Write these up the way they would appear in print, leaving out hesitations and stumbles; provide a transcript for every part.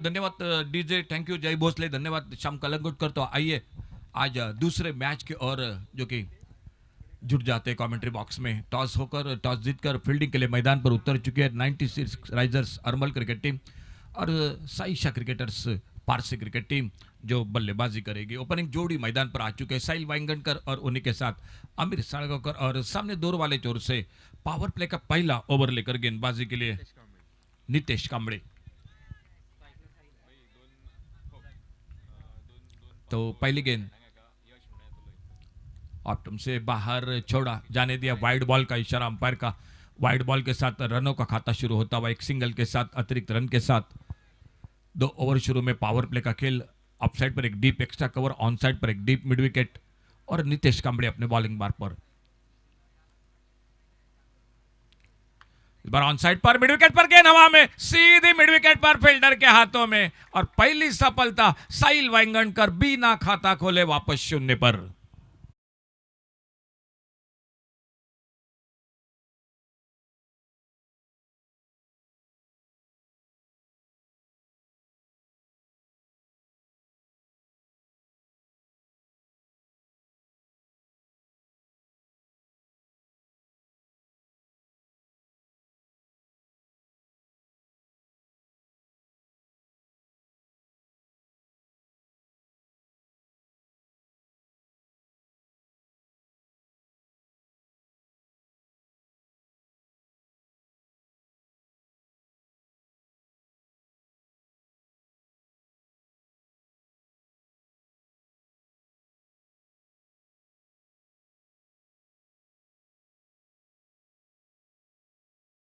धन्यवाद DJ, thank you जय भोसले, धन्यवाद श्याम कलंगुटकर। तो आइए आज दूसरे मैच के और जो कि जुट जाते हैं कमेंट्री बॉक्स में। टॉस जीतकर फील्डिंग के लिए मैदान पर उतर चुके हैं 96 राइजर्स अरमल क्रिकेट टीम और Saisha cricketers Parsi cricket team जो बल्लेबाजी करेगी। ओपनिंग जोड़ी मैदान पर आ चुके हैं, साहिल वाइंगणकर और उन्हीं के साथ आमिर साळगावकर, और सामने दौर वाले चोर से पावर प्ले का पहला ओवर लेकर गेंदबाजी के लिए नितेश कांबळे। तो पहली गेंद ऑप्टम से बाहर छोड़ा जाने दिया, वाइड बॉल का इशारा अंपायर का। वाइड बॉल के साथ रनों का खाता शुरू होता हुआ एक सिंगल के साथ अतिरिक्त रन के साथ 2 ओवर शुरू में पावर प्ले का खेल। ऑफ साइड पर एक deep extra cover, on side पर एक डीप मिड विकेट और नितेश कांबळे अपने बॉलिंग मार्ग पर। इस बार ऑन साइड पर मिड विकेट पर गेंद हवा में, सीधी मिड विकेट पर फील्डर के हाथों में और पहली सफलता साहिल वाइंगणकर बिना खाता खोले वापस शून्य पर।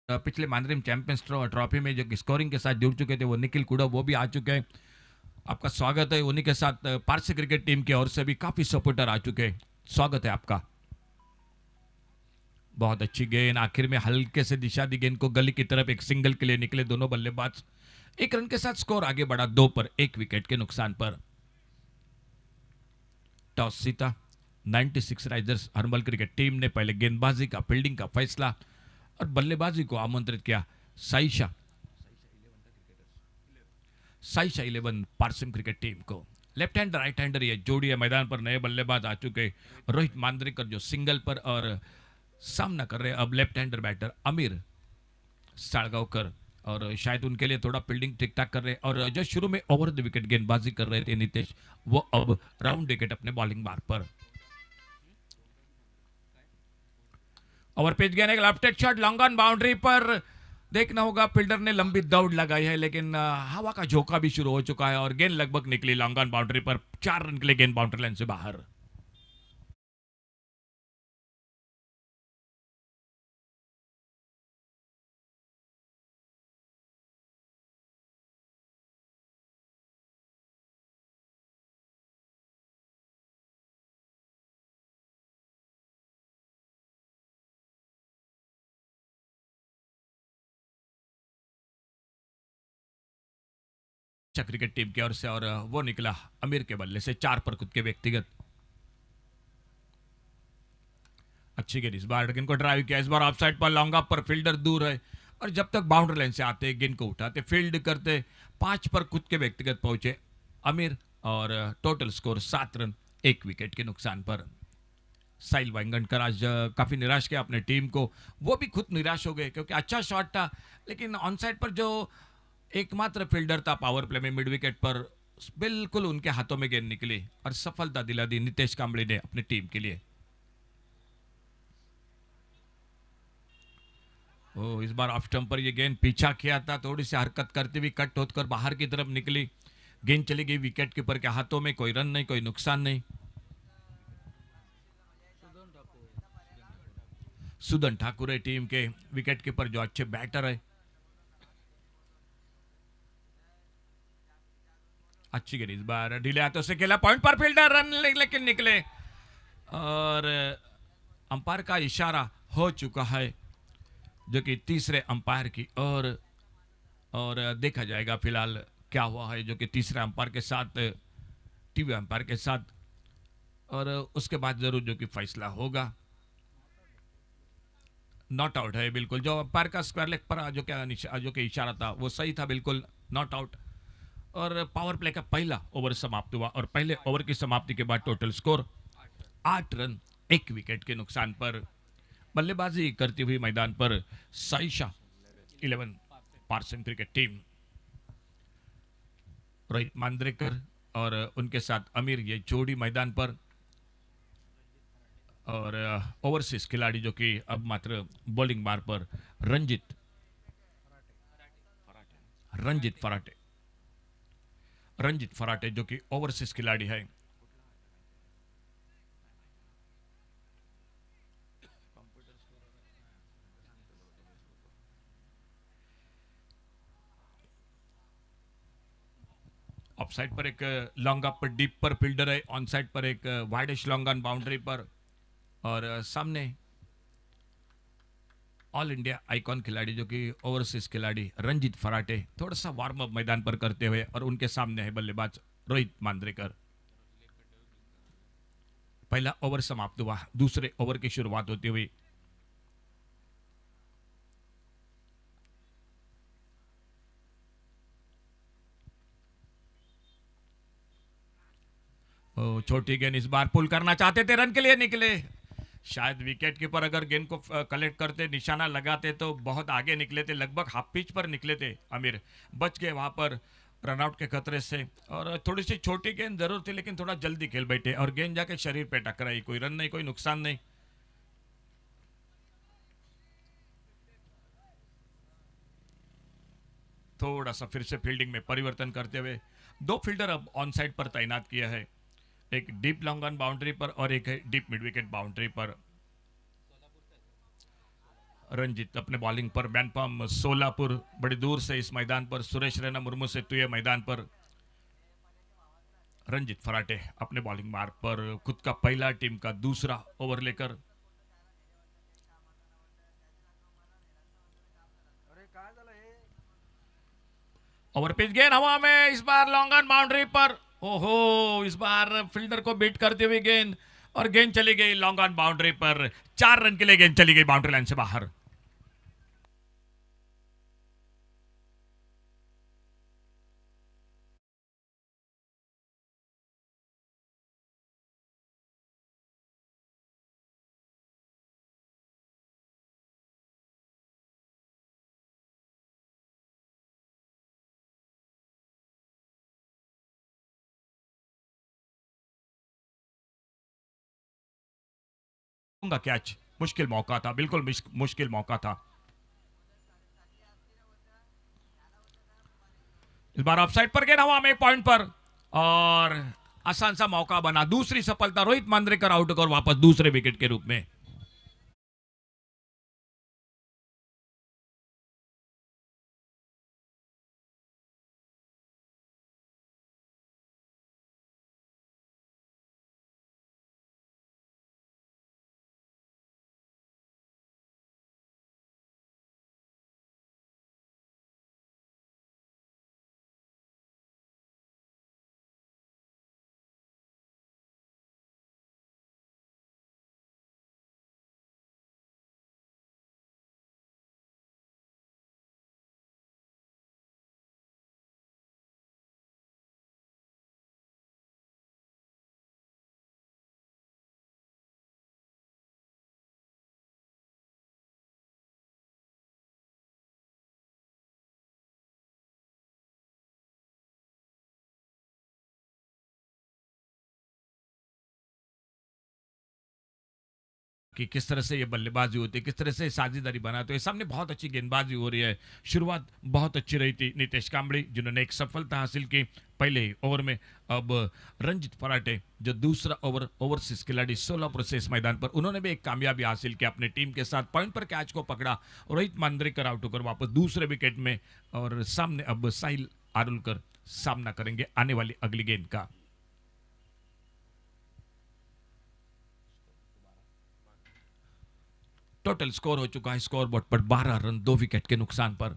पिछले मानरीम चैंपियंस ट्रॉफी में जो स्कोरिंग के साथ जुड़ चुके थे वो निखिल कुड़ा, वो भी आ चुके हैं। आपका स्वागत है। उन्हीं के साथ पारसी क्रिकेट टीम की ओर से भी काफी सपोर्टर आ चुके हैं, स्वागत है आपका। बहुत अच्छी गेंद, आखिर में हल्के से दिशा दी गेंद को गली की तरफ, एक सिंगल के लिए निकले दोनों बल्लेबाज। 1 रन के साथ स्कोर आगे बढ़ा 2 पर 1 विकेट के नुकसान पर। टॉस जीता 96 राइजर्स हरमल क्रिकेट टीम ने पहले गेंदबाजी का फील्डिंग का फैसला और बल्लेबाजी को आमंत्रित किया साइशा 11 पारसिम क्रिकेट टीम को। लेफ्ट हैंडर राइट हैंडर ये जोड़ी है मैदान पर, नए बल्लेबाज आ चुके रोहित मांद्रेकर जो सिंगल पर और सामना कर रहे अब left hander batter Aamir Salgaonkar, और शायद उनके लिए थोड़ा फील्डिंग ठीक ठाक कर रहे। और जो शुरू में ओवर द विकेट गेंदबाजी कर रहे थे नितेश, वो अब राउंड विकेट अपने बॉलिंग मार्ग पर। ओवर पिच गेंद, एक लेफ्टेड शॉट लॉन्ग ऑन बाउंड्री पर। देखना होगा, फील्डर ने लंबी दौड़ लगाई है लेकिन हवा का झोंका भी शुरू हो चुका है और गेंद लगभग निकली लॉन्ग ऑन बाउंड्री पर। 4 रन के लिए गेंद बाउंड्री लाइन से बाहर। क्रिकेट टीम की ओर से और वो निकला अमीर के बल्ले से 4 पर खुद के व्यक्तिगत। अच्छी गेंद, इस बार गेंद को ड्राइव किया, इस बार ऑफ साइड पर लॉन्ग ऑफ पर, फील्डर दूर है और जब तक बाउंड्री लाइन से आते गेंद को उठाते फील्ड करते 5 पर खुद के व्यक्तिगत पहुंचे अमीर और टोटल स्कोर 7 रन 1 विकेट के नुकसान पर। साहिल वाइंगणकर आज काफी निराश किया अपने टीम को, वो भी खुद निराश हो गए क्योंकि अच्छा शॉट था लेकिन ऑन साइड पर जो एकमात्र फील्डर था पावर प्ले में मिड विकेट पर, बिल्कुल उनके हाथों में गेंद निकली और सफलता दिला दी नितेश कांबळे ने अपनी टीम के लिए। ओ, इस बार ऑफ स्टंप पर ये गेंद पीछा किया था, थोड़ी सी हरकत करती हुई कट होकर बाहर की तरफ निकली, गेंद चली गई विकेट कीपर के हाथों में। कोई रन नहीं, कोई नुकसान नहीं। सुदन ठाकुर है टीम के विकेट कीपर जो अच्छे बैटर है। अच्छी गेंद, इस बार ढीले हाथों से खेला, पॉइंट पर फील्डर, रन लेकिन निकले और अंपायर का इशारा हो चुका है जो कि तीसरे अंपायर की और देखा जाएगा फिलहाल क्या हुआ है, जो कि तीसरे अंपायर के साथ टीवी अंपायर के साथ, और उसके बाद जरूर जो कि फैसला होगा। नॉट आउट है बिल्कुल, जो अंपायर का स्क्वायर लेग पर जो कि इशारा था वो सही था बिल्कुल, नॉट आउट। और पावर प्ले का पहला ओवर समाप्त हुआ और पहले ओवर की समाप्ति के बाद टोटल स्कोर 8 रन 1 विकेट के नुकसान पर। बल्लेबाजी करती हुई मैदान पर साइशा 11 पार्सन क्रिकेट टीम, रोहित मांद्रेकर और उनके साथ अमीर, ये जोड़ी मैदान पर। और ओवरसीज खिलाड़ी जो कि अब मात्र बॉलिंग बार पर रंजित फराटे जो कि ओवरसीज खिलाड़ी है। ऑफ साइड पर एक लॉन्ग अप डीप पर फील्डर है, ऑन साइड पर एक वाइडिश लॉन्ग ऑन बाउंड्री पर, और सामने ऑल इंडिया आइकॉन खिलाड़ी जो कि ओवरसीज खिलाड़ी रंजित फराटे थोड़ा सा वार्म अप मैदान पर करते हुए, और उनके सामने है बल्लेबाज रोहित मांद्रेकर। पहला ओवर समाप्त हुआ, दूसरे ओवर की शुरुआत होती हुई। छोटी गेंद इस बार पुल करना चाहते थे, रन के लिए निकले। शायद विकेट कीपर अगर गेंद को कलेक्ट करते, निशाना लगाते तो बहुत आगे निकले थे, लगभग हाफ पिच पर निकले थे आमिर, बच गए वहां पर रनआउट के खतरे से। और थोड़ी सी छोटी गेंद जरूर थी, लेकिन थोड़ा जल्दी खेल बैठे और गेंद जाके शरीर पे टकराई। कोई रन नहीं, कोई नुकसान नहीं। थोड़ा सा फिर से फील्डिंग में परिवर्तन करते हुए 2 फील्डर अब ऑन साइड पर तैनात किया है, एक डीप लॉन्ग ऑन बाउंड्री पर और एक है डीप मिड विकेट बाउंड्री पर। रंजित अपने बॉलिंग पर, बैनपम सोलापुर बड़ी दूर से इस मैदान पर, सुरेश रैना मुर्मू से तुये मैदान पर। रंजित फराटे अपने बॉलिंग मार्ग पर खुद का पहला, टीम का दूसरा ओवर लेकर। ओवर पिच गेंद हवा में, इस बार लॉन्ग ऑन बाउंड्री पर। ओहो, इस बार फील्डर को बीट करते हुए गेंद, और गेंद चली गई लॉन्ग ऑन बाउंड्री पर। 4 रन के लिए गेंद चली गई बाउंड्री लाइन से बाहर। कैच, मुश्किल मौका था, बिल्कुल मुश्किल मौका था। इस बार ऑफसाइड पर गेंद हवा में, पॉइंट पर, और आसान सा मौका बना। दूसरी सफलता, रोहित मांद्रेकर आउट और वापस दूसरे विकेट के रूप में। कि किस तरह से ये बल्लेबाजी होती है, किस तरह से साझेदारी बनाते हैं। सामने बहुत अच्छी गेंदबाजी हो रही है। शुरुआत बहुत अच्छी रही थी नितेश कांबड़ी, जिन्होंने एक सफलता हासिल की पहले ही ओवर में। अब रंजित फराटे जो दूसरा ओवर ओवरसीज खिलाड़ी सोलापुर से इस मैदान पर, उन्होंने भी एक कामयाबी हासिल की, अपने टीम के साथ पॉइंट पर कैच को पकड़ा। रोहित मांद्रेकर आउट होकर वापस दूसरे विकेट में, और सामने अब साहिल आरुलकर सामना करेंगे आने वाली अगली गेंद का। टोटल स्कोर हो चुका है स्कोर बोर्ड पर 12 रन 2 विकेट के नुकसान पर।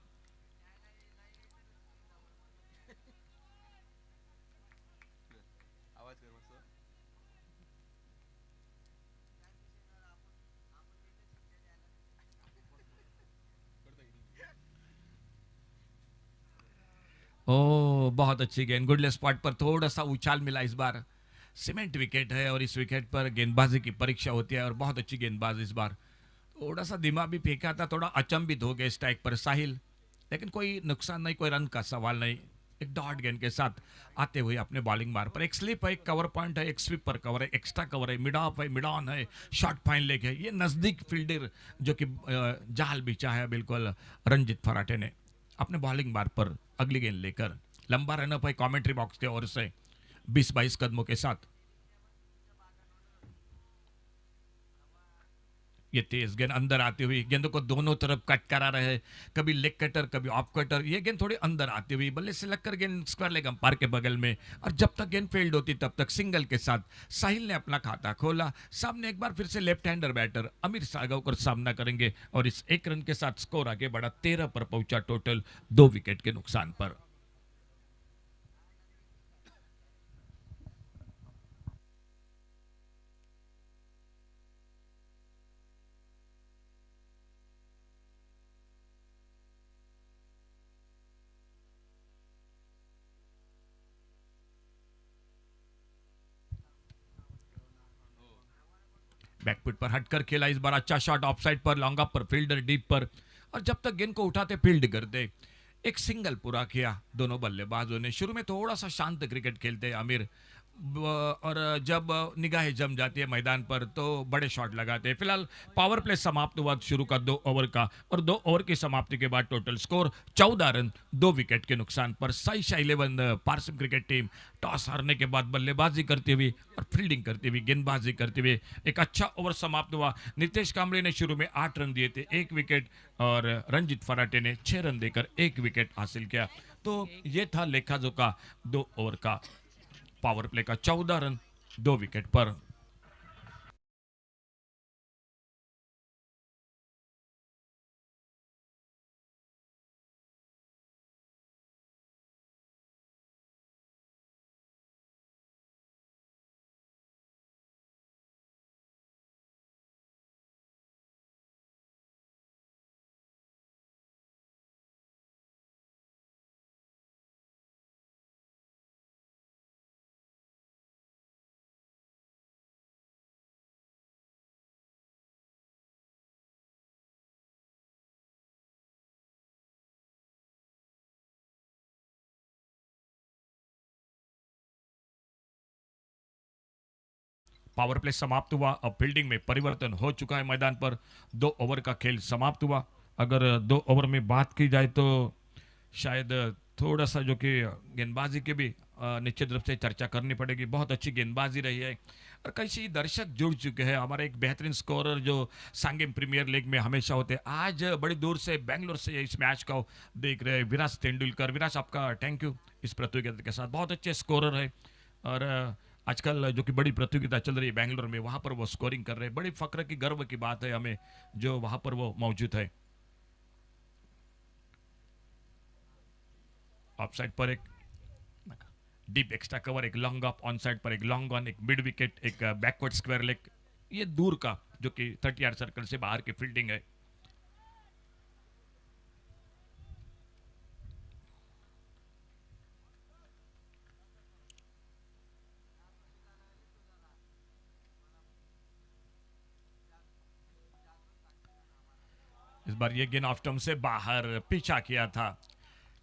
ओ बहुत अच्छी गेंद, गुडले स्पॉट पर थोड़ा सा उछाल मिला इस बार। सीमेंट विकेट है और इस विकेट पर गेंदबाजी की परीक्षा होती है और बहुत अच्छी गेंदबाज इस बार। थोड़ा सा दिमाग भी फेंका था, थोड़ा अचंभित हो गए स्ट्राइक पर साहिल, लेकिन कोई नुकसान नहीं, कोई रन का सवाल नहीं। एक डॉट गेंद के साथ आते हुए अपने बॉलिंग मार पर एक स्लिप है, एक कवर पॉइंट है, एक स्वीप पर कवर है, एक्स्ट्रा कवर है, मिड ऑफ है, मिड ऑन है, शॉर्ट फाइन लेग है। ये नज़दीक फील्डर जो कि जाल बिछा है बिल्कुल रंजित फराटे ने अपने बॉलिंग मार पर अगली गेंद लेकर। लंबा रनअप है कमेंट्री बॉक्स के ओर से 20-22 कदमों के साथ। ये तेज गेंद अंदर आती हुई, गेंदों को दोनों तरफ कट करा रहे, कभी लेग कटर कभी ऑफ कटर। ये गेंद थोड़ी अंदर आती हुई बल्ले से लगकर गेंद स्क्वायर लेग अंपायर के बगल में, और जब तक गेंद फील्ड होती तब तक सिंगल के साथ साहिल ने अपना खाता खोला। सामने एक बार फिर से लेफ्ट हैंडर बैटर अमीर सागवकर सामना करेंगे और इस एक रन के साथ स्कोर आगे बढ़ा, 13 पर पहुंचा टोटल 2 विकेट के नुकसान पर। बैकफुट पर हटकर खेला इस बार, अच्छा शॉट ऑफ साइड पर, लॉन्ग ऑफ पर, फील्डर डीप पर, और जब तक गेंद को उठाते फील्ड करते। एक सिंगल पूरा किया दोनों बल्लेबाजों ने। शुरू में थोड़ा सा शांत क्रिकेट खेलते आमिर, और जब निगाहें जम जाती है मैदान पर तो बड़े शॉट लगाते हैं। फिलहाल पावर प्ले समाप्त हुआ शुरू का 2 ओवर का, और 2 ओवर की समाप्ति के बाद टोटल स्कोर 14 रन 2 विकेट के नुकसान पर। साइशा 11 पारसिम क्रिकेट टीम टॉस हारने के बाद बल्लेबाजी करती हुई और फील्डिंग करती हुई, गेंदबाजी करते हुए एक अच्छा ओवर समाप्त हुआ। नितेश कांबळे ने शुरू में 8 रन दिए थे, 1 विकेट, और रंजित फराटे ने 6 रन देकर 1 विकेट हासिल किया। तो ये था लेखा जोखा 2 ओवर का पावर प्ले का, 14 रन 2 विकेट पर। पावर प्ले समाप्त हुआ, अब फील्डिंग में परिवर्तन हो चुका है मैदान पर। 2 ओवर का खेल समाप्त हुआ। अगर 2 ओवर में बात की जाए तो शायद थोड़ा सा जो कि गेंदबाजी के भी निश्चित रूप से चर्चा करनी पड़ेगी। बहुत अच्छी गेंदबाजी रही है और कई दर्शक जुड़ चुके हैं। हमारे एक बेहतरीन स्कोरर जो सांगेम प्रीमियर लीग में हमेशा होते हैं, आज बड़ी दूर से बेंगलोर से इस मैच को देख रहे हैं, विराज तेंदुलकर। विराज, आपका थैंक यू इस प्रतियोगिता के साथ, बहुत अच्छे स्कोरर है। और आजकल जो कि बड़ी प्रतियोगिता चल रही है बेंगलोर में, वहाँ पर वो स्कोरिंग कर रहे हैं। बड़ी फक्र की गर्व की बात है हमें जो वहाँ पर वो मौजूद है। ऑफ साइड पर एक डीप एक्स्ट्रा कवर, एक लॉन्ग ऑफ, ऑन साइड पर एक लॉन्ग ऑन, एक मिड विकेट, एक बैकवर्ड स्क्वायर लेग, ये दूर का जो कि 30 यार्ड सर्कल से बाहर की फील्डिंग है। इस बार ये गेंद ऑफ स्टंप से बाहर पीछा किया था,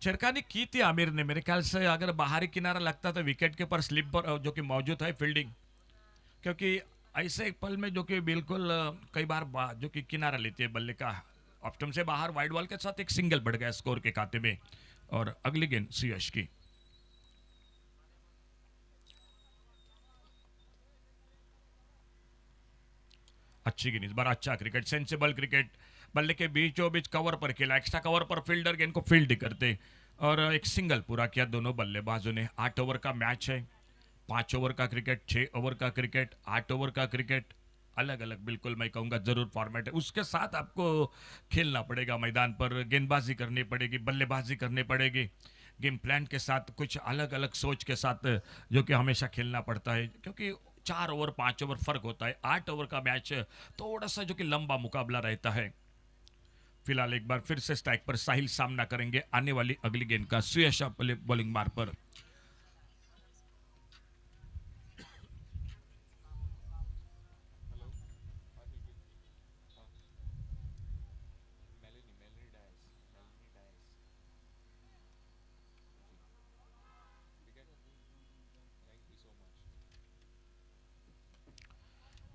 छिड़कानी की थी आमिर ने। मेरे ख्याल से अगर बाहरी किनारा लगता तो विकेट के पर स्लिप पर जो कि मौजूद है फील्डिंग, क्योंकि ऐसे एक पल में जो कि बिल्कुल कई बार जो कि किनारा लेती है बल्ले का, ऑफ स्टंप से बाहर वाइड बॉल के साथ एक सिंगल बढ़ गया स्कोर के खाते में। और अगली गेंद सुयश की। अच्छी गेंद इस बार, अच्छा क्रिकेट, सेंसिबल क्रिकेट, बल्ले के बीचों बीच कवर पर खेला, एक्स्ट्रा कवर पर फील्डर गेंद को फील्ड करते और एक सिंगल पूरा किया दोनों बल्लेबाजों ने। 8 ओवर का मैच है, 5 ओवर का क्रिकेट, 6 ओवर का क्रिकेट, 8 ओवर का क्रिकेट, अलग अलग बिल्कुल मैं कहूँगा जरूर फॉर्मेट है। उसके साथ आपको खेलना पड़ेगा मैदान पर, गेंदबाजी करनी पड़ेगी, बल्लेबाजी करनी पड़ेगी, गेम प्लान के साथ, कुछ अलग अलग सोच के साथ जो कि हमेशा खेलना पड़ता है, क्योंकि 4 ओवर 5 ओवर फर्क होता है। 8 ओवर का मैच थोड़ा सा जो कि लंबा मुकाबला रहता है। फिलहाल एक बार फिर से स्ट्राइक पर साहिल सामना करेंगे आने वाली अगली गेंद का सुयश बॉलिंग मार पर।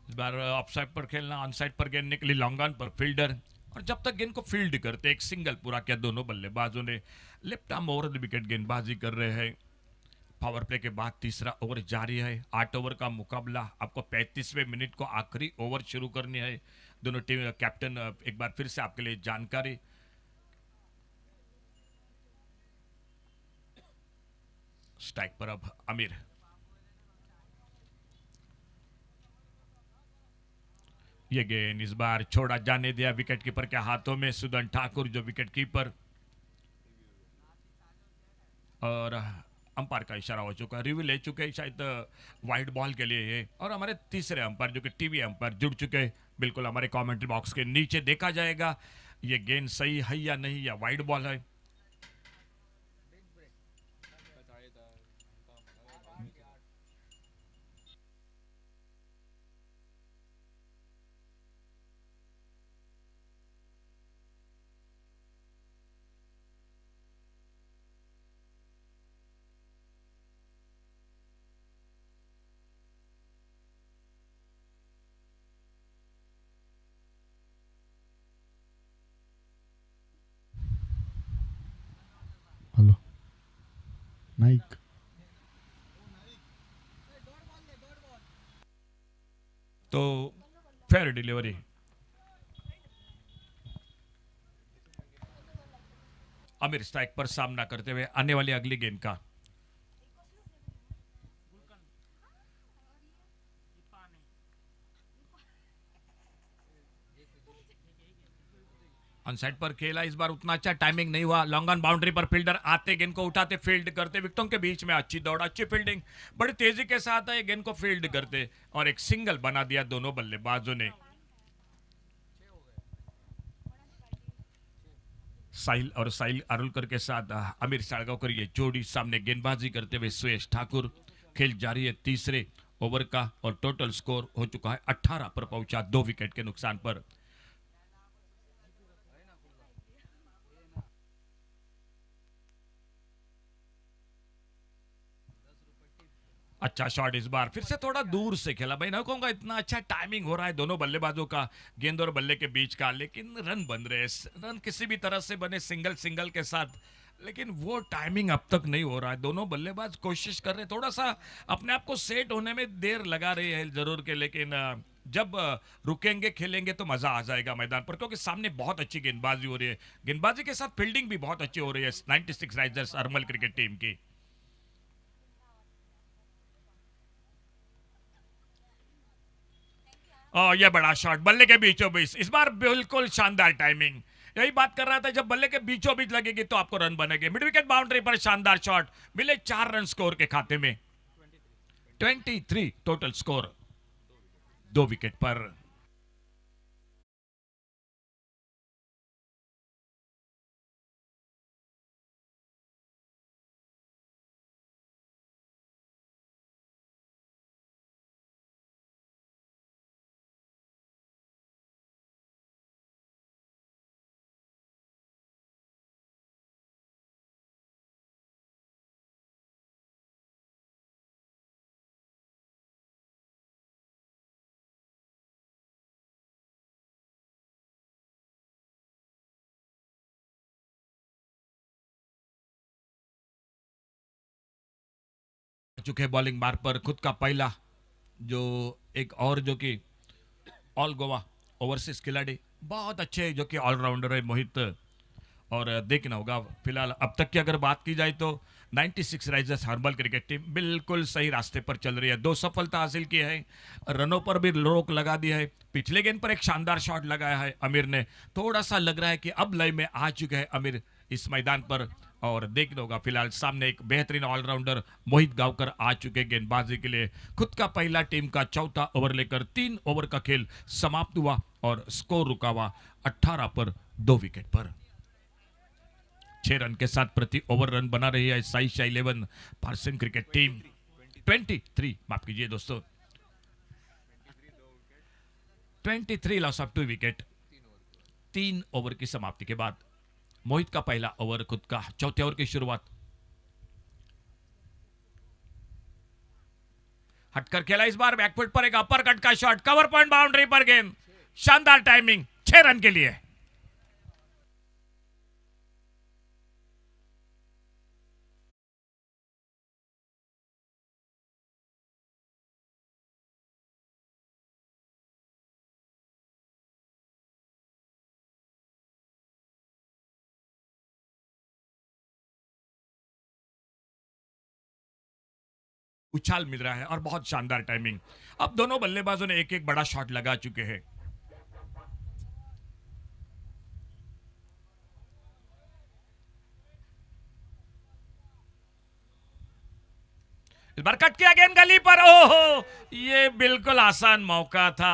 इस बार ऑफ साइड पर खेलना, ऑन साइड पर गेंद निकली लॉन्ग ऑन पर फील्डर, और जब तक गेंद को फील्ड करते एक सिंगल पूरा किया दोनों बल्लेबाजों ने। Left arm over the wicket गेंदबाजी कर रहे हैं। पावर प्ले के बाद तीसरा ओवर जारी है। 8 ओवर का मुकाबला, आपको 35वें मिनट को आखिरी ओवर शुरू करनी है। दोनों टीम कैप्टन एक बार फिर से आपके लिए जानकारी। स्ट्राइक पर अब आमिर, ये गेंद इस बार छोड़ा जाने दिया विकेट कीपर के हाथों में। सुदन ठाकुर जो विकेट कीपर, और अंपायर का इशारा हो चुका है, रिव्यू ले चुके हैं शायद वाइड बॉल के लिए है। और हमारे तीसरे अंपायर जो कि टीवी अंपायर जुड़ चुके हैं, बिल्कुल हमारे कमेंट्री बॉक्स के नीचे देखा जाएगा ये गेंद सही है या नहीं, या वाइड बॉल है। हेलो नाइक, तो फेयर डिलीवरी। आमिर स्ट्राइक पर सामना करते हुए आने वाली अगली गेंद का। ऑन साइड पर खेला, इस बार उतना अच्छा टाइमिंग नहीं हुआ। लॉन्ग ऑन बाउंड्री पर फील्डर आते गेंद को उठाते फील्ड करते, विकेटों के बीच में अच्छी दौड़, अच्छी फील्डिंग, बड़ी तेजी के साथ है गेंद को फील्ड करते और एक सिंगल बना दिया दोनों बल्लेबाजों ने। साहिल और साहिल अरुलकर के साथ आमिर साड़गांवकर ये जोड़ी सामने गेंदबाजी करते हुए सुयश ठाकुर। खेल जारी है तीसरे ओवर का और टोटल स्कोर हो चुका है 18 पर पहुंचा 2 विकेट के नुकसान पर। अच्छा शॉट, इस बार फिर से थोड़ा दूर से खेला। भाई ना कहूंगा इतना अच्छा टाइमिंग हो रहा है दोनों बल्लेबाजों का गेंद और बल्ले के बीच का, लेकिन रन बन रहे हैं। रन किसी भी तरह से बने सिंगल सिंगल के साथ, लेकिन वो टाइमिंग अब तक नहीं हो रहा है। दोनों बल्लेबाज कोशिश कर रहे हैं, थोड़ा सा अपने आप को सेट होने में देर लगा रहे हैं जरूर के, लेकिन जब रुकेंगे खेलेंगे तो मजा आ जाएगा मैदान पर, क्योंकि सामने बहुत अच्छी गेंदबाजी हो रही है। गेंदबाजी के साथ फील्डिंग भी बहुत अच्छी हो रही है 96 राइजर्स अर्मल क्रिकेट टीम की। ये बड़ा शॉट बल्ले के बीचों बीच, इस बार बिल्कुल शानदार टाइमिंग। यही बात कर रहा था, जब बल्ले के बीचों बीच लगेगी तो आपको रन बनेंगे। मिड विकेट बाउंड्री पर शानदार शॉट, मिले 4 रन स्कोर के खाते में। 23 टोटल स्कोर 2 विकेट पर। चुके बॉलिंग बार पर खुद का पहला जो एक और जो कि ऑल गोवा ओवरसीज खिलाड़ी बहुत अच्छे जो कि ऑलराउंडर है मोहित, और देखना होगा फिलहाल अब तक की अगर बात की जाए तो 96 राइजर्स हर्बल क्रिकेट टीम बिल्कुल सही रास्ते पर चल रही है। 2 सफलता हासिल की है, रनों पर भी रोक लगा दी है। पिछले गेंद पर एक शानदार शॉट लगाया है आमिर ने। थोड़ा सा लग रहा है कि अब लय में आ चुके हैं आमिर इस मैदान पर, और देखना होगा फिलहाल सामने एक बेहतरीन ऑलराउंडर मोहित गांवकर आ चुके गेंदबाजी के लिए। खुद का पहला टीम का चौथा ओवर लेकर 3 ओवर का खेल समाप्त हुआ और स्कोर रुका हुआ 18 पर 2 विकेट पर। 6 रन के साथ प्रति ओवर रन बना रही है साई शाह 11 पार्सन क्रिकेट टीम। 23, माफ कीजिए दोस्तों, 23 लॉस ऑफ 2 विकेट। 3 ओवर की समाप्ति के बाद मोहित का पहला ओवर खुद का, चौथे ओवर की शुरुआत। हटकर खेला इस बार, बैकफुट पर एक अपर कट का शॉट, कवर पॉइंट बाउंड्री पर गेंद, शानदार टाइमिंग, 6 रन के लिए। उछाल मिल रहा है और बहुत शानदार टाइमिंग। अब दोनों बल्लेबाजों ने एक एक बड़ा शॉट लगा चुके हैं। इस बार कट किया गेंद गली पर, ओहो, ये बिल्कुल आसान मौका था।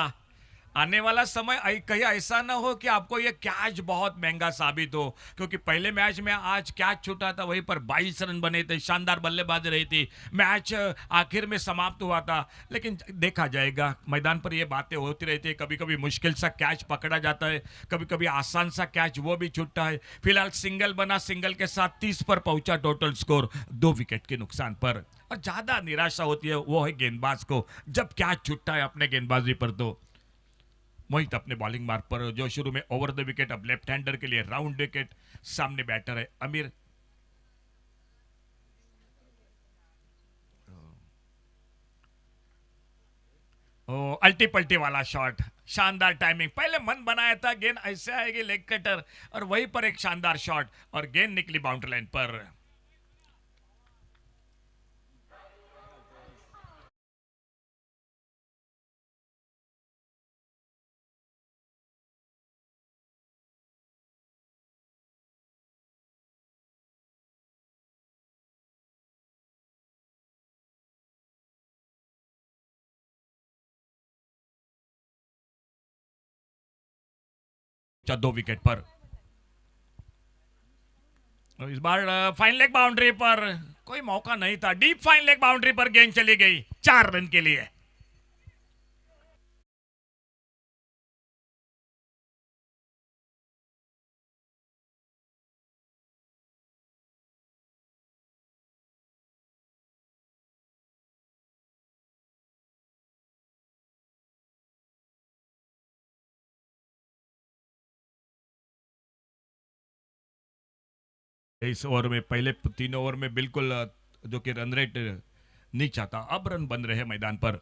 आने वाला समय कहीं ऐसा ना हो कि आपको ये कैच बहुत महंगा साबित हो, क्योंकि पहले मैच में आज कैच छूटा था, वहीं पर 22 रन बने थे, शानदार बल्लेबाजी रही थी, मैच आखिर में समाप्त हुआ था। लेकिन देखा जाएगा, मैदान पर ये बातें होती रहती है, कभी कभी मुश्किल सा कैच पकड़ा जाता है, कभी कभी आसान सा कैच वो भी छूटता है। फिलहाल सिंगल बना, सिंगल के साथ 30 पर पहुंचा टोटल स्कोर 2 विकेट के नुकसान पर। और ज्यादा निराशा होती है वो है गेंदबाज को जब कैच छूटता है अपने गेंदबाजी पर। तो मोहित अपने बॉलिंग मार्ग पर, जो शुरू में ओवर द विकेट, अब लेफ्ट हैंडर के लिए राउंड विकेट। सामने बैटर है अमीर। ओ, अल्टी पल्टी वाला शॉट, शानदार टाइमिंग, पहले मन बनाया था गेंद ऐसे आएगी लेग कटर, और वहीं पर एक शानदार शॉट और गेंद निकली बाउंड्री लाइन पर। दो विकेट पर। इस बार फाइन लेग बाउंड्री पर कोई मौका नहीं था, डीप फाइन लेग बाउंड्री पर गेंद चली गई 4 रन के लिए। इस ओवर में, पहले 3 ओवर में बिल्कुल जो कि रन रेट नीचा था, अब रन बन रहे मैदान पर।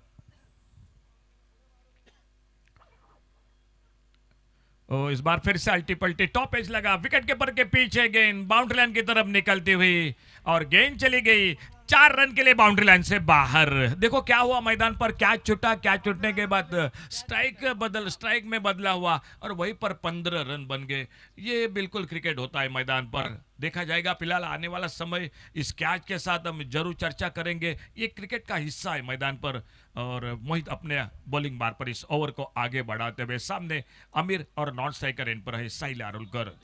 इस बार फिर से अल्टी पल्टी, टॉप एज लगा, विकेट कीपर के पीछे गेंद बाउंड्री लाइन की तरफ निकलती हुई और गेंद चली गई 4 रन के लिए बाउंड्री लाइन से बाहर। देखो क्या हुआ मैदान पर, कैच छूटा, कैच छूटने के बाद स्ट्राइक में बदला हुआ और वहीं पर 15 रन बन गए। ये बिल्कुल क्रिकेट होता है मैदान पर, देखा जाएगा। फिलहाल आने वाला समय इस कैच के साथ हम जरूर चर्चा करेंगे, ये क्रिकेट का हिस्सा है मैदान पर। और मोहित अपने बॉलिंग बार पर इस ओवर को आगे बढ़ाते हुए, सामने अमीर और नॉन स्ट्राइकर इन पर है साहिल आरुलकर।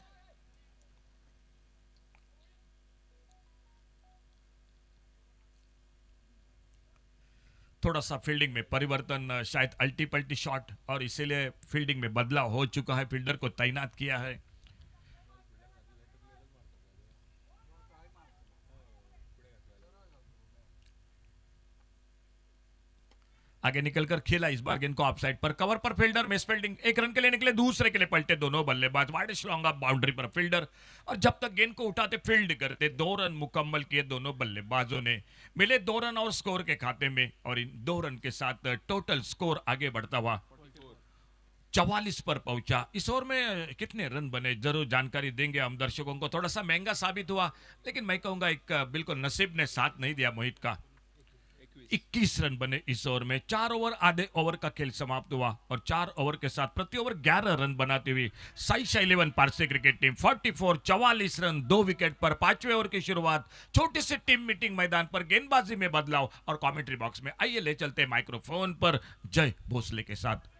थोड़ा सा फील्डिंग में परिवर्तन, शायद अल्टी पल्टी शॉट, और इसीलिए फील्डिंग में बदलाव हो चुका है, फील्डर को तैनात किया है। आगे निकलकर खेला इस बार गेंद को ऑफसाइड पर, कवर पर फील्डर, मिस फील्डिंग, 1 रन के लिए निकले, दूसरे के लिए पलटे दोनों बल्लेबाज, वाइड लॉन्ग ऑफ बाउंड्री पर फील्डर, और जब तक गेंद को उठाते फील्ड करते। 2 रन मुकम्मल किए दोनों बल्लेबाजों ने, मिले 2 रन और स्कोर के खाते में, और इन 2 रन के साथ टोटल स्कोर आगे बढ़ता हुआ 44 पर पहुंचा। इस ओवर में कितने रन बने जरूर जानकारी देंगे हम दर्शकों को। थोड़ा सा महंगा साबित हुआ, लेकिन मैं कहूंगा एक बिल्कुल नसीब ने साथ नहीं दिया मोहित का। 21 रन बने इस ओवर में। 4 ओवर आधे ओवर का खेल समाप्त हुआ और 4 ओवर के साथ प्रति ओवर 11 रन बनाती हुई Sai Shah 11 parse cricket team 44 run 2 wicket पर 5वें ओवर की शुरुआत। छोटी सी टीम मीटिंग मैदान पर, गेंदबाजी में बदलाव और कमेंट्री बॉक्स में। आइए ले चलते माइक्रोफोन पर जय भोसले के साथ।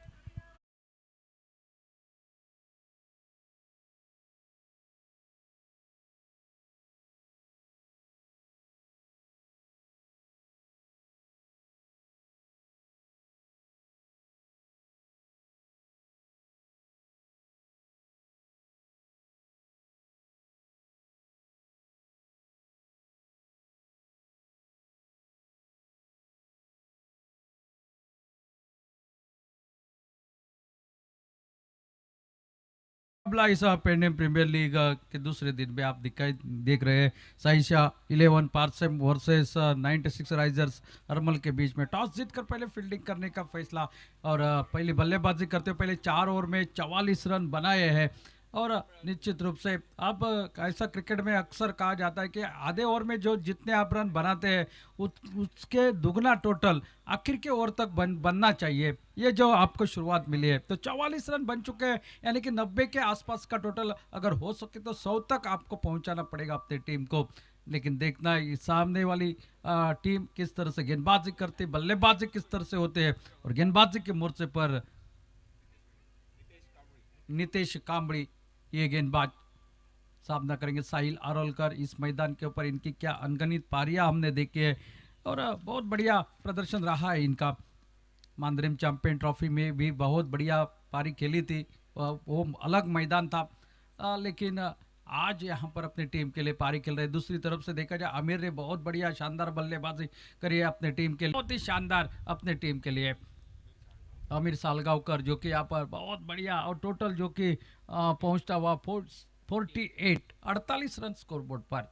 मुकाबला इस पेंडियम प्रीमियर लीग के दूसरे दिन में आप देख रहे हैं साइशा 11 पारसेम वर्सेस 96 राइजर्स अरमल के बीच में टॉस जीतकर पहले फील्डिंग करने का फैसला और पहली बल्लेबाजी करते हुए पहले 4 ओवर में 44 रन बनाए हैं। और निश्चित रूप से अब ऐसा क्रिकेट में अक्सर कहा जाता है कि आधे ओवर में जो जितने आप रन बनाते हैं उसके दुगना टोटल आखिर के ओवर तक बनना चाहिए। ये जो आपको शुरुआत मिली है तो 44 रन बन चुके हैं, यानी कि 90 के आसपास का टोटल अगर हो सके तो 100 तक आपको पहुंचाना पड़ेगा अपनी टीम को। लेकिन देखना ये सामने वाली टीम किस तरह से गेंदबाजी करती, बल्लेबाजी किस तरह से होते हैं। और गेंदबाजी के मोर्चे पर नितेश कांबड़ी ये गेंदबाज सामना करेंगे साहिल आरोलकर। इस मैदान के ऊपर इनकी क्या अनगणित पारियां हमने देखी है और बहुत बढ़िया प्रदर्शन रहा है इनका। मांद्रेम चैंपियन ट्रॉफी में भी बहुत बढ़िया पारी खेली थी, वो अलग मैदान था। लेकिन आज यहाँ पर अपनी टीम के लिए पारी खेल रहे हैं। दूसरी तरफ से देखा जाए आमिर ने बहुत बढ़िया शानदार बल्लेबाजी करी है अपने टीम के लिए, बहुत ही शानदार अपने टीम के लिए। आमिर सालगांवकर जो कि यहाँ पर बहुत बढ़िया और टोटल जो कि पहुंचता हुआ 48 रन स्कोरबोर्ड पर।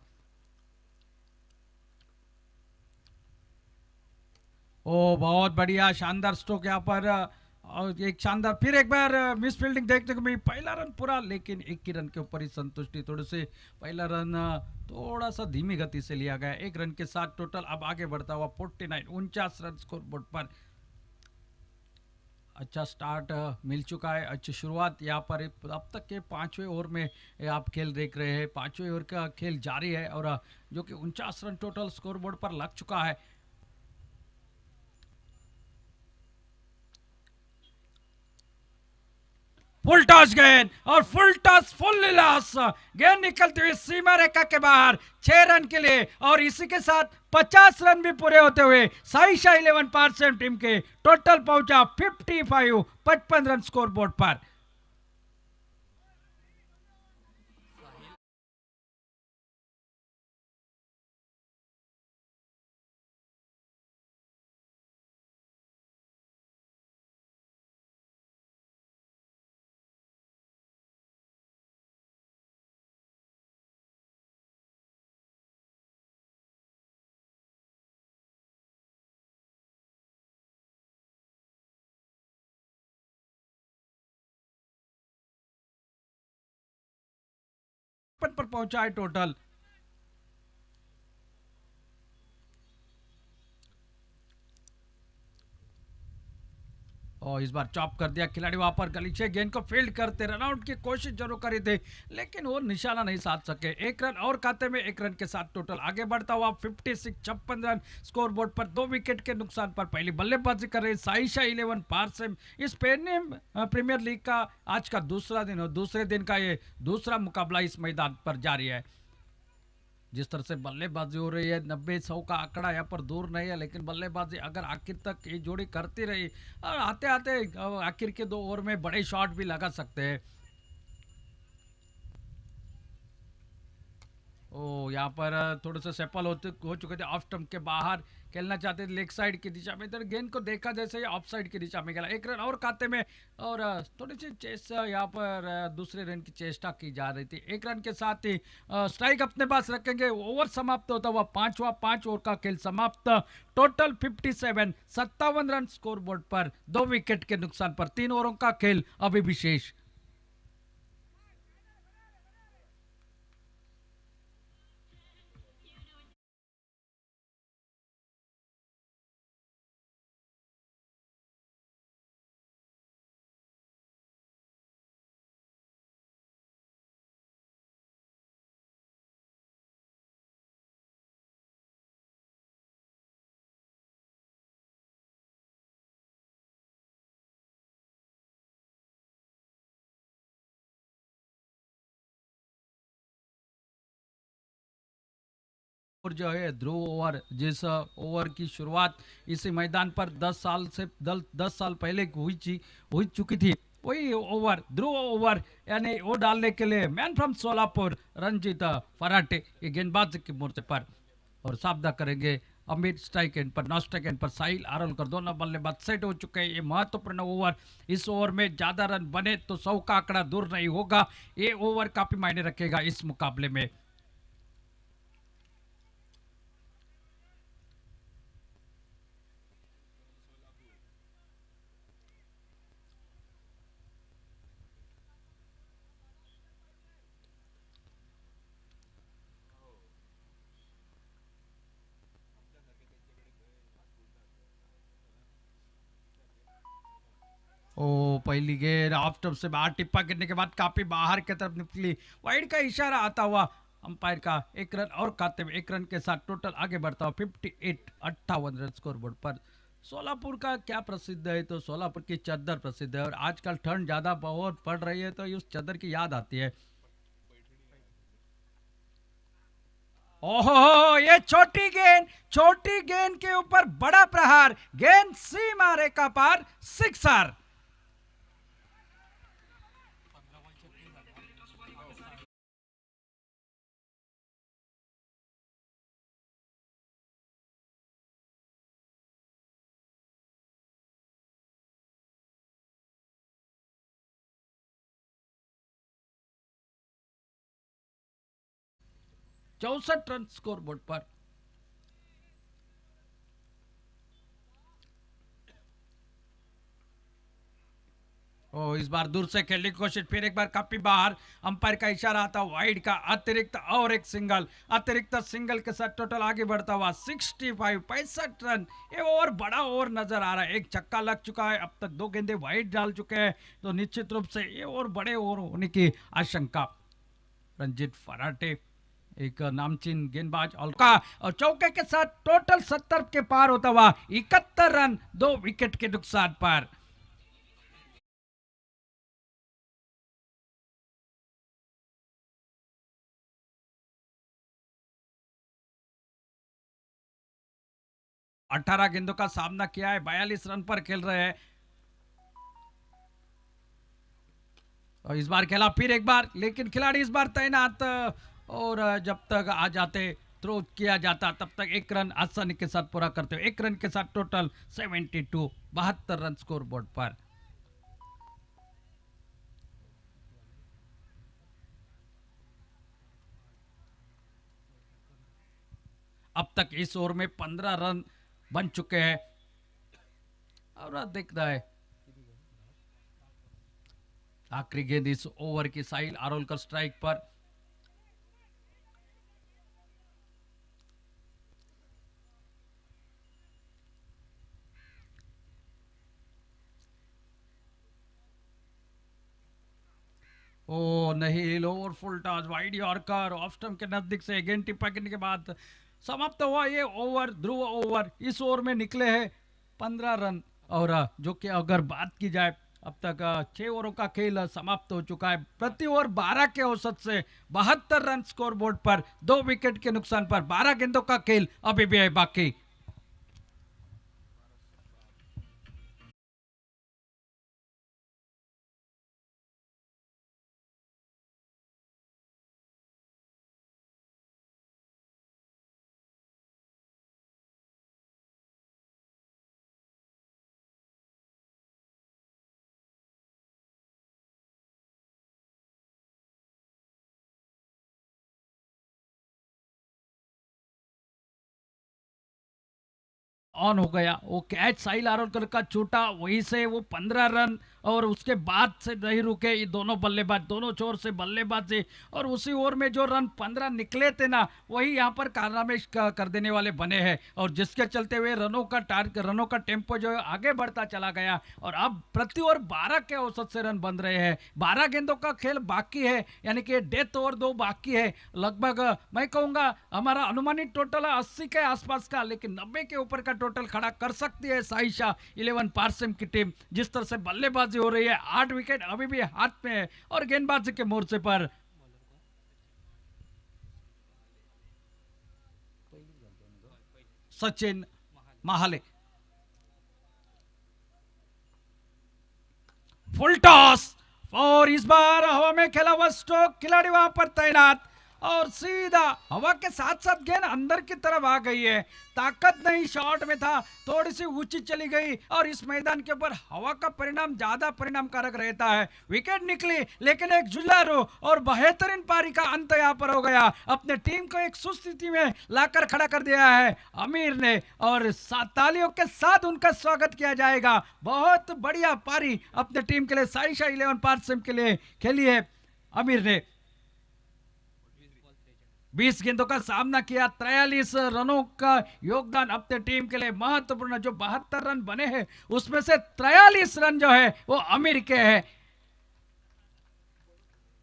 ओ बहुत बढ़िया शानदार स्ट्रोक यहाँ पर और एक शानदार फिर एक बार मिस फील्डिंग देखने को मिली। पहला रन पूरा, लेकिन एक ही रन के ऊपर ही संतुष्टि। थोड़े से पहला रन थोड़ा सा धीमी गति से लिया गया। एक रन के साथ टोटल अब आगे बढ़ता हुआ 49 रन स्कोरबोर्ड पर। अच्छा स्टार्ट मिल चुका है, अच्छी शुरुआत यहाँ पर। अब तक के 5वें ओवर में आप खेल देख रहे हैं, 5वें ओवर का खेल जारी है और जो कि 49 रन टोटल स्कोरबोर्ड पर लग चुका है। फुल टॉस गेंद और फुल टॉस फुल लॉस, गेंद निकलती हुई सीमा रेखा के बाहर 6 रन के लिए। और इसी के साथ 50 रन भी पूरे होते हुए साइशा 11 पारसेम टीम के टोटल पहुंचा 55 रन स्कोरबोर्ड पर। पर पहुंचा है टोटल। और इस बार चॉप कर दिया खिलाड़ी, वहां पर गलीचे गेंद को फील्ड करते रन आउट की कोशिश जरूर करी थी, लेकिन वो निशाना नहीं साध सके। एक रन और खाते में, एक रन के साथ टोटल आगे बढ़ता हुआ 56 रन स्कोरबोर्ड पर। 2 विकेट के नुकसान पर पहली बल्लेबाजी कर रहे साइशा 11 पारसेम। इस पेनियम प्रीमियर लीग का आज का दूसरा दिन और दूसरे दिन का ये दूसरा मुकाबला इस मैदान पर जारी है। जिस तरह से बल्लेबाजी हो रही है, 90-100 का आंकड़ा यहाँ पर दूर नहीं है, लेकिन बल्लेबाजी अगर आखिर तक ये जोड़ी करती रही और आते आते आखिर के 2 ओवर में बड़े शॉट भी लगा सकते हैं। ओ यहाँ पर थोड़े से सफल हो चुके थे, ऑफ स्टंप के बाहर खेलना चाहते थे लेग साइड की दिशा में। इधर गेंद को देखा जैसे ही ऑफ साइड की दिशा में खेला। 1 रन और खाते में और थोड़ी सी चेस यहाँ पर दूसरे रन की चेष्टा की जा रही थी। 1 रन के साथ ही स्ट्राइक अपने पास रखेंगे। ओवर समाप्त होता हुआ 5 ओवर का खेल समाप्त। टोटल 57 रन स्कोरबोर्ड पर, 2 विकेट के नुकसान पर। 3 ओवरों का खेल अभी भी शेष। और जो है ध्रुव ओवर, जिस ओवर की शुरुआत इसी मैदान पर 10 साल पहले हुई चुकी थी, वही ओवर ध्रुव ओवर यानी वो डालने के लिए मैन फ्रॉम सोलापुर रंजीत फराटे ये गेंदबाज के मोर्चे पर। और सामना करेंगे अमित स्ट्राइक एंड पर, नॉन स्ट्राइक एंड पर साहिल आरोलकर, दोनों बल्लेबाज सेट हो चुके हैं। ये महत्वपूर्ण ओवर, इस ओवर में ज्यादा रन बने तो 100 का आंकड़ा दूर नहीं होगा। ये ओवर काफी मायने रखेगा इस मुकाबले में। ओ पहली गेंद ऑफ स्टंप से बाहर, टिप्पा गिरने के बाद काफी बाहर की तरफ निकली, वाइड का इशारा आता हुआ अंपायर का। एक रन और खाते में, एक रन के साथ टोटल आगे बढ़ता हुआ 58 रन स्कोर बोर्ड पर। सोलापुर का क्या प्रसिद्ध है, तो सोलापुर की चद्दर प्रसिद्ध है, और आजकल ठंड ज्यादा बहुत पड़ रही है तो उस चद्दर की याद आती है। ओहो, ये छोटी गेंद के ऊपर बड़ा प्रहार, गेंद सीमा रेखा पार, सिक्सर। चौसठ रन स्कोर बोर्ड पर। ओ इस बार दूर से खेलने की कोशिश, फिर एक बार काफी बाहर, अंपायर का इशारा आता वाइड का, अतिरिक्त और एक सिंगल, अतिरिक्त सिंगल के साथ टोटल आगे बढ़ता हुआ 65 रन। ये ओवर बड़ा ओवर नजर आ रहा है, एक छक्का लग चुका है, अब तक 2 गेंदे वाइड डाल चुके हैं, तो निश्चित रूप से ये ओवर बड़े ओवर होने की आशंका। रंजीत फराटे एक नामचीन गेंदबाज और चौके के साथ टोटल 70 के पार होता हुआ 71 रन, 2 विकेट के नुकसान पर। अठारह गेंदों का सामना किया है, 42 रन पर खेल रहे हैं। और इस बार खेला फिर एक बार, लेकिन खिलाड़ी इस बार तैनात, और जब तक आ जाते थ्रो किया जाता तब तक 1 रन आसानी के साथ पूरा करते हुए, 1 रन के साथ टोटल 72 रन स्कोर बोर्ड पर। अब तक इस ओवर में 15 रन बन चुके हैं, और देखता है आखिरी गेंद इस ओवर की साहिल आरोलकर स्ट्राइक पर। ओ नहीं, lower full toss, wide yorker, off stump के नजदीक से गेंद टिप्पा गिरने के बाद समाप्त हुआ ये ओवर, ध्रुव ओवर। इस ओवर में निकले हैं 15 रन, और जो कि अगर बात की जाए अब तक 6 ओवरों का खेल समाप्त हो चुका है। प्रति ओवर 12 के औसत से 72 रन स्कोर बोर्ड पर, 2 विकेट के नुकसान पर। 12 गेंदों का खेल अभी भी है बाकी। ऑन हो गया वो कैच, साहिल आरोलकर का छूटा, वहीं से वो 15 रन, और उसके बाद से नहीं रुके ये दोनों बल्लेबाज, दोनों छोर से बल्लेबाजी, और उसी ओवर में जो रन 15 निकले थे ना, वही यहाँ पर कारनामे कर देने वाले बने हैं, और जिसके चलते हुए रनों का टेम्पो जो है आगे बढ़ता चला गया, और अब प्रति ओवर 12 के औसत से रन बन रहे हैं। 12 गेंदों का खेल बाकी है, यानी कि डेथ ओवर 2 बाकी है। लगभग मैं कहूंगा हमारा अनुमानित टोटल 80 के आसपास का, लेकिन 90 के ऊपर का टोटल खड़ा कर सकती है साइशा 11 पारसेम की टीम। जिस तरह से बल्लेबाजी हो रही है, 8 विकेट अभी भी हाथ में है, और गेंदबाजी के मोर्चे पर सचिन महाले। फुल टॉस, और इस बार हवा में खेला हुआ स्ट्रोक, खिलाड़ी वहां पर तैनात, और सीधा हवा के साथ साथ गेंद अंदर की तरफ आ गई है। ताकत नहीं शॉट में था, थोड़ी सी ऊंची चली गई और इस मैदान के ऊपर हवा का परिणाम ज्यादा परिणामकारक रहता है। विकेट निकली लेकिन एक जुल्लारू और बेहतरीन पारी का अंत यहाँ पर हो गया। अपने टीम को एक सुस्थिति में लाकर खड़ा कर दिया है आमिर ने और तालियों के साथ उनका स्वागत किया जाएगा। बहुत बढ़िया पारी अपने टीम के लिए साइशा 11 पार्टनरशिप के लिए खेली है आमिर ने। 20 गेंदों का सामना किया, 43 रनों का योगदान अपने टीम के लिए महत्वपूर्ण। जो 72 रन बने हैं उसमें से 43 रन जो है वो आमिर के हैं।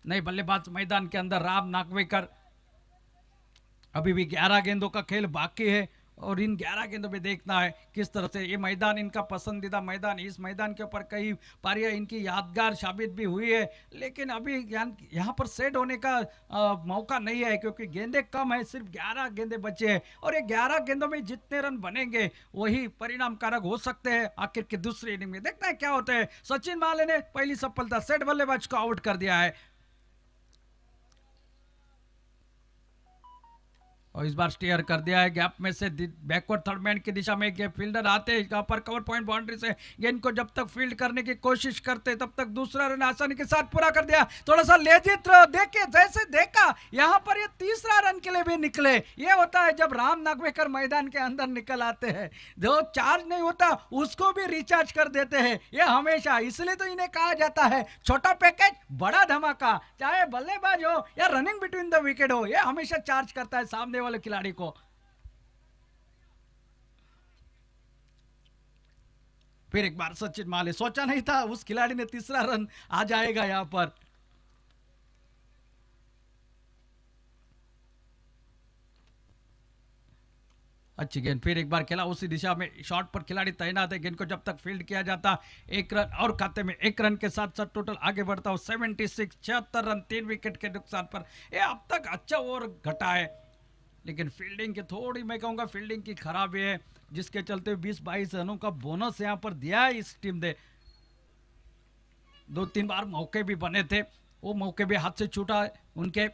नए बल्लेबाज मैदान के अंदर राम नागवेकर। अभी भी 11 गेंदों का खेल बाकी है और इन 11 गेंदों में देखना है किस तरह से ये मैदान इनका पसंदीदा मैदान। इस मैदान के ऊपर कई पारियां इनकी यादगार साबित भी हुई है, लेकिन अभी यहाँ पर सेट होने का मौका नहीं है क्योंकि गेंदें कम है। सिर्फ 11 गेंदें बचे हैं और ये 11 गेंदों में जितने रन बनेंगे वही परिणामकारक हो सकते हैं आखिर की दूसरी इनिंग में। देखना है क्या होता है। सचिन माले ने पहली सफलता, सेट बल्लेबाज को आउट कर दिया है और इस बार स्टेयर कर दिया है। गैप में से बैकवर्ड थर्ड मैन की दिशा में फील्डर आते हैं, यहाँ पर कवर पॉइंट बाउंड्री से गेंद को जब तक फील्ड करने की कोशिश करते तब तक दूसरा रन आसानी के साथ पूरा कर दिया। थोड़ा सा लेजित देखिए, जैसे देखा यहाँ पर ये तीसरा रन के लिए भी निकले। ये होता है जब राम नागवेकर मैदान के अंदर निकल आते हैं, जो चार्ज नहीं होता उसको भी रिचार्ज कर देते हैं ये हमेशा। इसलिए तो इन्हें कहा जाता है छोटा पैकेज बड़ा धमाका। चाहे बल्लेबाज हो या रनिंग बिटवीन द विकेट हो, ये हमेशा चार्ज करता है सामने वाले खिलाड़ी को। फिर एक बार सचिन माले, सोचा नहीं था उस खिलाड़ी ने तीसरा रन आ जाएगा यहां पर। अच्छी गेंद, फिर एक बार खेला उसी दिशा में, शॉट पर खिलाड़ी तैनात है। गेंद को जब तक फील्ड किया जाता, एक रन और खाते में एक रन के साथ साथ टोटल आगे बढ़ता हो 76, 76 रन 3 विकेट के नुकसान पर। ये अब तक अच्छा ओवर घटा है, लेकिन फील्डिंग की थोड़ी, मैं कहूंगा फील्डिंग की खराबी है, जिसके चलते 20-22 रनों का बोनस यहां पर दिया है इस टीम ने। 2-3 बार मौके भी बने थे, वो मौके भी हाथ से छूटा उनके।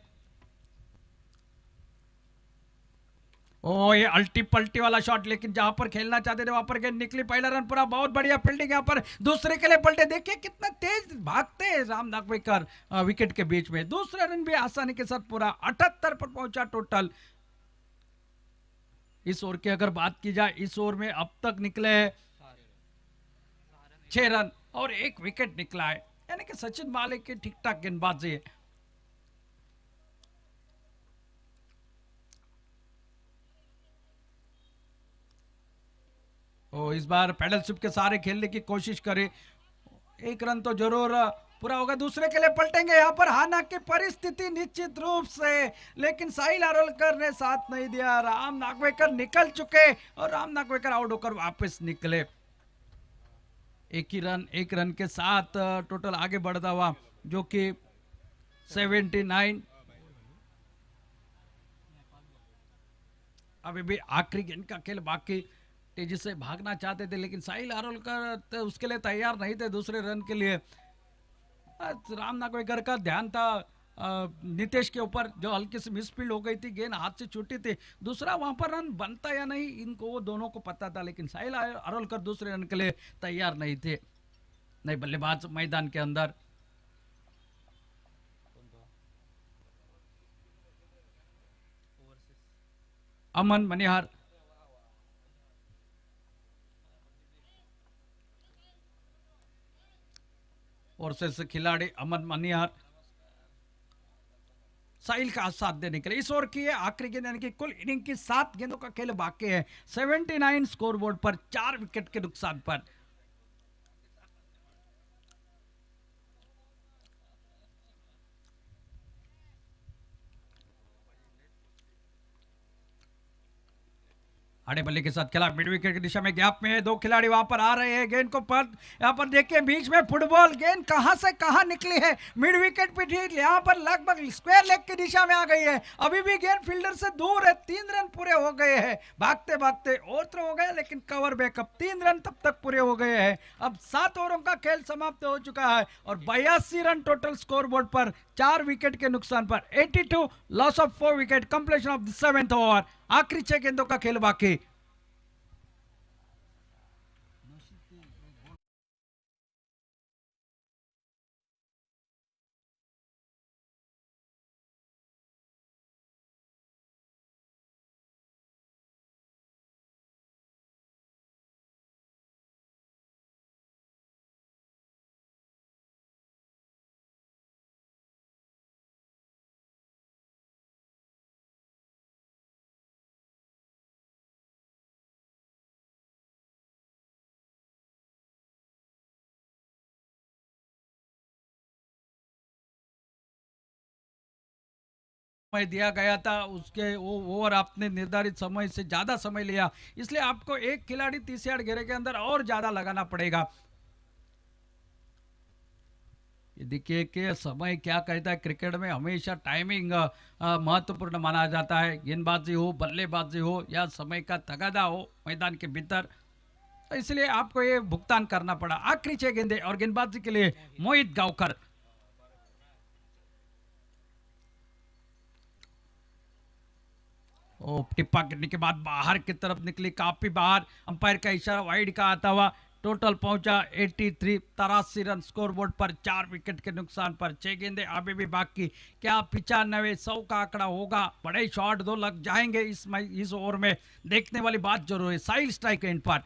ओ ये अल्टी पल्टी वाला शॉट, लेकिन जहां पर खेलना चाहते थे वहां पर गेंद निकली। पहला रन पूरा, बहुत बढ़िया फील्डिंग यहां पर। दूसरे के लिए पलटे, देखिए कितना तेज भागते हैं राम नागवेकर विकेट के बीच में। दूसरा रन भी आसानी के साथ पूरा, 78 पर पहुंचा टोटल। इस ओवर की अगर बात की जाए, इस ओवर में अब तक निकले 6 रन और 1 विकेट निकला है, यानी कि सचिन माले की ठीक ठाक गेंदबाजी है। और इस बार पैडल शिप के सारे खेलने की कोशिश करे, 1 रन तो जरूर पूरा होगा। दूसरे के लिए पलटेंगे यहाँ पर, हाना की परिस्थिति निश्चित रूप से, लेकिन साहिल आरोलकर ने साथ नहीं दिया। राम नागवेकर निकल चुके और राम नागवेकर आउट होकर वापस निकले। एक रन के साथ टोटल आगे बढ़ता हुआ, जो कि 79। अभी भी आखिरी गेंद का खेल बाकी, तेजी से भागना चाहते थे लेकिन साहिल आरोलकर उसके लिए तैयार नहीं थे दूसरे रन के लिए। राम नागवेकर का ध्यान था नितेश के ऊपर, जो हल्की सी मिसफील्ड हो गई थी, गेंद हाथ से छूटी थी। दूसरा वहां पर रन बनता या नहीं इनको, वो दोनों को पता था, लेकिन साहिल आरोलकर दूसरे रन के लिए तैयार नहीं थे। नए बल्लेबाज मैदान के अंदर, अमन मनिहार। और से खिलाड़ी अमन मनिहार साहिल का साथ देने के लिए। इस ओवर की आखिरी गेंद, यानी कि कुल इनिंग की 7 गेंदों का खेल बाकी है। 79 स्कोर बोर्ड पर, 4 विकेट के नुकसान पर। आड़े बल्ले के साथ खेला, मिड विकेट की दिशा में गैप में है, दो खिलाड़ी वहां पर आ रहे हैं, गेंद को पर यहाँ पर देखिए बीच में फुटबॉल, गेंद कहां से कहां निकली है, मिड विकेट पे ठीक यहाँ पर लगभग स्क्वायर लेग की दिशा में आ गई है, अभी भी गेंद फील्डर से दूर है, 3 रन पूरे हो गए हैं, भागते भागते और थ्रो हो गए लेकिन कवर बैकअप, 3 रन तब तक पूरे हो गए हैं। अब 7 ओवरों का खेल समाप्त हो चुका है और 82 रन टोटल स्कोर बोर्ड पर, 4 विकेट के नुकसान पर, 82 loss of 4 wicket, completion of the 7th over, आखिरी 6 गेंदों का खेल बाकी। समय दिया गया था उसके वो ओवर आपने निर्धारित समय से ज्यादा समय लिया, इसलिए आपको एक खिलाड़ी 30 यार्ड घेरे के अंदर और ज्यादा लगाना पड़ेगा। ये देखिए कि समय क्या कहता है, क्रिकेट में हमेशा टाइमिंग महत्वपूर्ण माना जाता है, गेंदबाजी हो बल्लेबाजी हो या समय का तगादा हो मैदान के भीतर, तो इसलिए आपको ये भुगतान करना पड़ा। आखिरी 6 गेंदे और गेंदबाजी के लिए मोहित गांवकर। ओ टिप्पा गिरने के बाद बाहर की तरफ निकली, काफी बाहर, अंपायर का इशारा वाइड का आता हुआ, टोटल पहुंचा 83, 83 रन स्कोर बोर्ड पर, 4 विकेट के नुकसान पर, 6 गेंदे अभी भी बाकी, क्या 95 100 का आंकड़ा होगा, बड़े शॉट दो लग जाएंगे इस ओवर में, देखने वाली बात जरूर है। साइल स्ट्राइक एंड पर,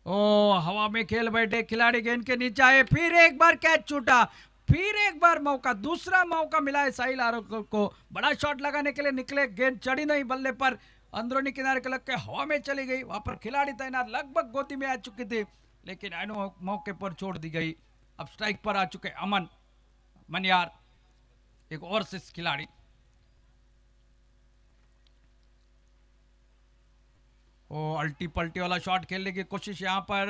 ओ हवा में खेल बैठे खिलाड़ी, गेंद के नीचे आए, फिर एक बार कैच छूटा, फिर एक बार मौका, दूसरा मौका मिला है साहिल आरोकर को, बड़ा शॉट लगाने के लिए निकले, गेंद चढ़ी नहीं बल्ले पर, अंदरूनी किनारे के लग के हवा में चली गई, वहां पर खिलाड़ी तैनात लगभग गोदी में आ चुकी थी लेकिन अनु मौके पर छोड़ दी गई। अब स्ट्राइक पर आ चुके अमन मनियार, एक ओवरसीज खिलाड़ी। ओ अल्टी पल्टी वाला शॉट खेलने की कोशिश यहाँ पर,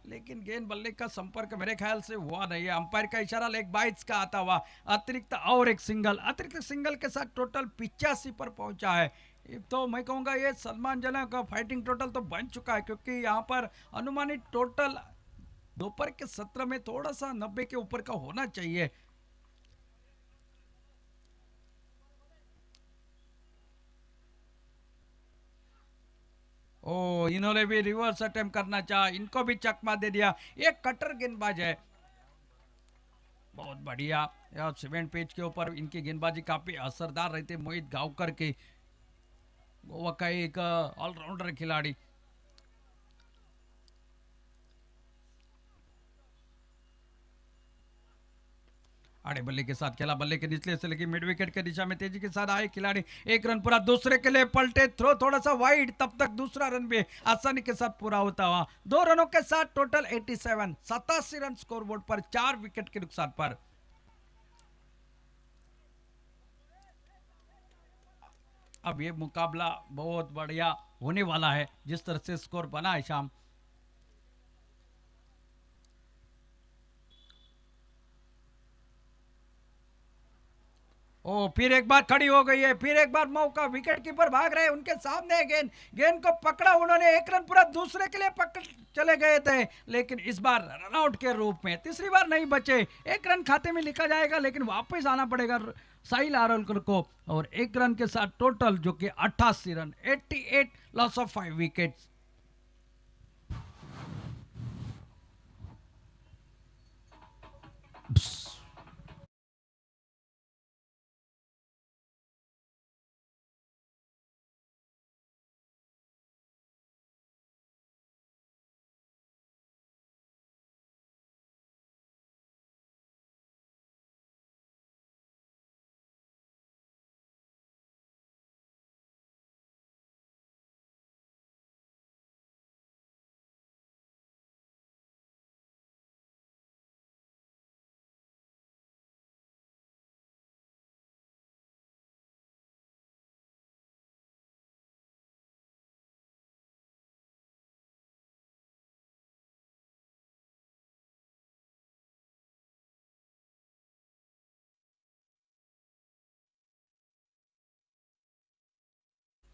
लेकिन गेंद बल्ले का संपर्क मेरे ख्याल से हुआ नहीं है, अंपायर का इशारा लेग बाइट्स का आता हुआ, अतिरिक्त और एक सिंगल, अतिरिक्त सिंगल के साथ टोटल 85 पर पहुंचा है। ये तो मैं कहूंगा ये सम्मानजनक फाइटिंग टोटल तो बन चुका है, क्योंकि यहाँ पर अनुमानित टोटल दोपहर के सत्र में थोड़ा सा 90 के ऊपर का होना चाहिए। ओ इन्होंने भी रिवर्स अटेम्प्ट करना चाहा, इनको भी चकमा दे दिया, एक कटर गेंदबाज है, बहुत बढ़िया। यार सीमेंट पेज के ऊपर इनकी गेंदबाजी काफी असरदार रहती है, मोहित गांवकर की, गोवा का एक ऑलराउंडर खिलाड़ी। आड़े बल्ले के साथ खेला, बल्ले के निचले से लेकर मिड विकेट के दिशा में तेजी के साथ आए खिलाड़ी, एक रन पूरा, दूसरे के लिए पलटे, थ्रो थोड़ा सा वाइड, तब तक दूसरा रन भी आसानी के साथ पूरा होता हुआ, 2 रनों के साथ टोटल 87, 87 रन स्कोर बोर्ड पर, 4 विकेट के नुकसान पर। अब ये मुकाबला बहुत बढ़िया होने वाला है, जिस तरह से स्कोर बना है शाम। ओ फिर एक बार खड़ी हो गई है, फिर एक बार मौका, विकेट कीपर भाग रहे हैं, उनके सामने है गेंद, गेंद को पकड़ा उन्होंने, एक रन पूरा, दूसरे के लिए पकड़ चले गए थे लेकिन इस बार रनआउट के रूप में, तीसरी बार नहीं बचे, एक रन खाते में लिखा जाएगा लेकिन वापस आना पड़ेगा साहिल आरोलकर को, और 1 रन के साथ टोटल जो कि 88 रन, 88 लॉस ऑफ 5 विकेट्स।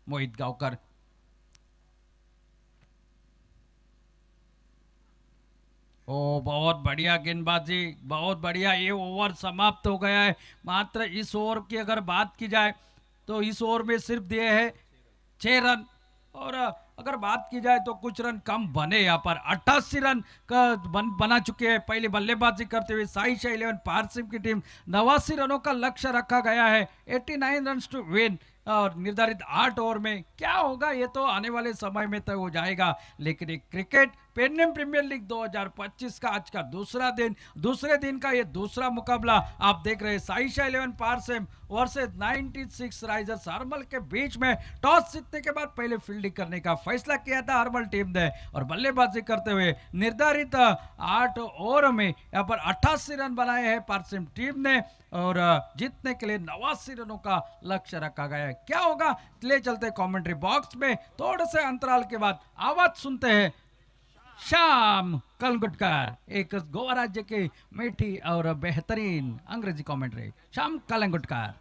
मोहित गावकर। ओ बहुत बढ़िया गेंदबाजी, बहुत बढ़िया। ये ओवर समाप्त हो गया है। मात्र इस ओवर की अगर बात की जाए तो इस ओवर में सिर्फ दिए हैं 6 रन। और अगर बात की जाए तो कुछ रन कम बने। यहाँ पर 88 रन का बना चुके हैं। पहले बल्लेबाजी करते हुए साइशा 11 पारसिम की टीम 89 रनों का लक्ष्य रखा गया है। 89 रन टू विन। और निर्धारित 8 ओवर में क्या होगा ये तो आने वाले समय में तय हो जाएगा। लेकिन एक क्रिकेट पेन्निम प्रीमियर लीग 2025 का आज का दूसरे दिन का ये दूसरा मुकाबला आप देख रहे हैं। साइशा 11 पारसेम वर्सेस 96 राइजर्स हरमल के बीच में टॉस जीतने के बाद पहले फील्डिंग करने का फैसला किया था हरमल टीम ने और बल्लेबाजी करते हुए निर्धारित 8 ओवर में यहाँ पर 88 रन बनाए हैं पारसेम टीम ने और जीतने के लिए 89 रनों का लक्ष्य रखा गया है। क्या होगा ले चलते कमेंट्री बॉक्स में। थोड़े से अंतराल के बाद आवाज सुनते हैं श्याम कलंगुटकर, एक गोवा राज्य की मीठी और बेहतरीन अंग्रेजी commentary Shyam Kalangutkar.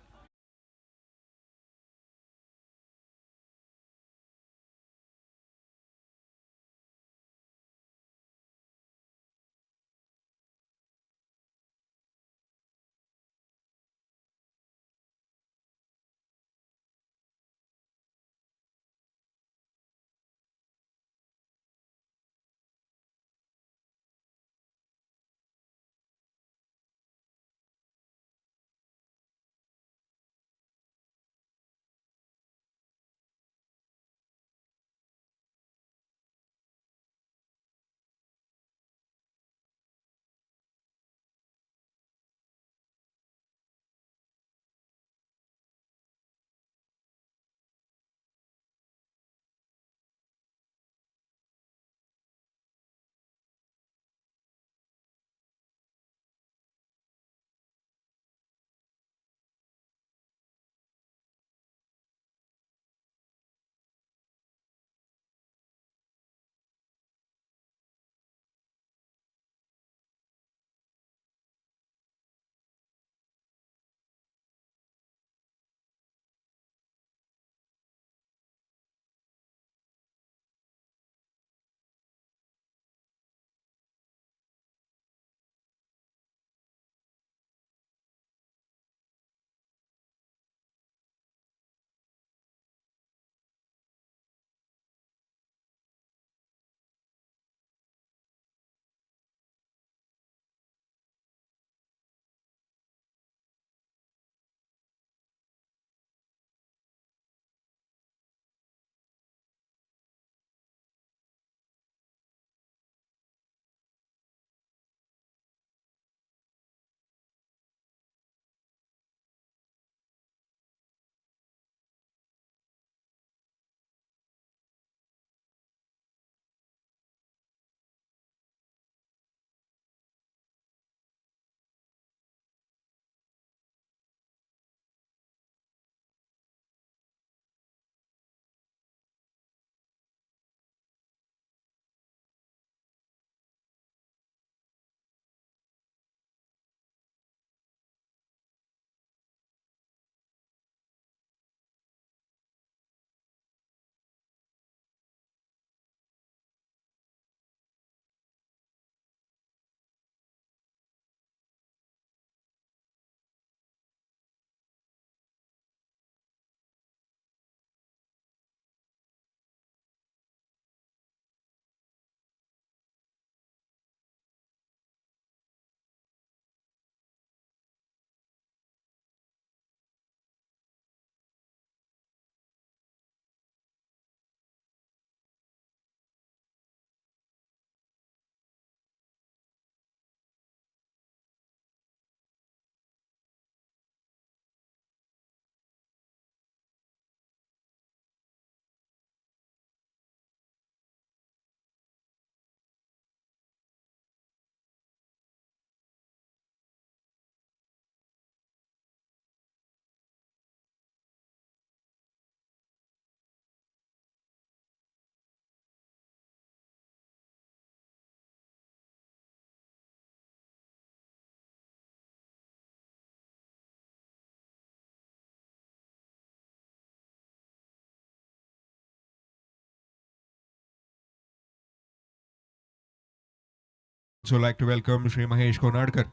So like to welcome Shri Mahesh Konadkar.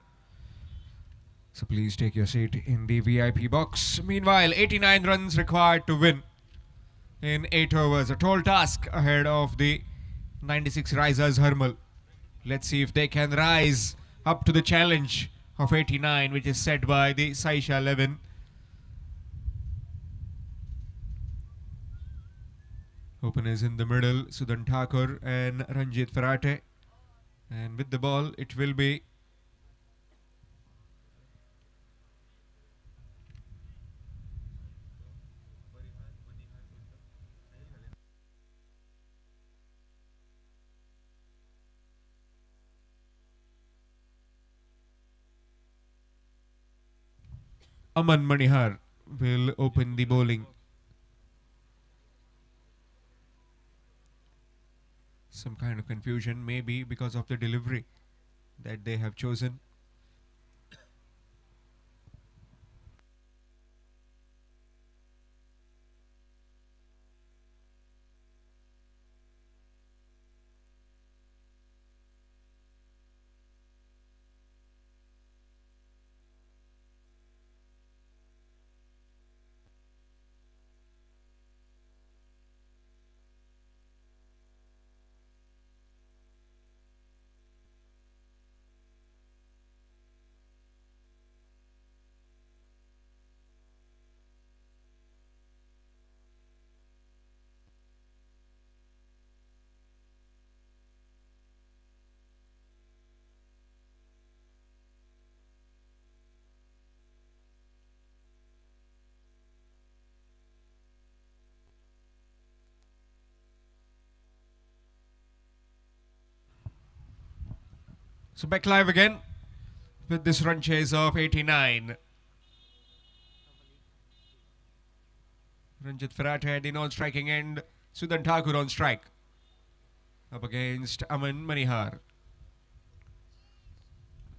So please take your seat in the VIP box. Meanwhile, 89 runs required to win in 8 overs. A tall task ahead of the 96 risers Hermal. Let's see if they can rise up to the challenge of 89, which is set by the Saisha 11. Openers in the middle, Sudan Thakur and Ranjit Farate. And with the ball, it will be Aman Manihar will open the bowling. Some kind of confusion, maybe because of the delivery that they have chosen. So back live again with this run chase of 89. Ranjit Farate at the non-striking end. Sudan Thakur on strike. Up against Aman Manihar.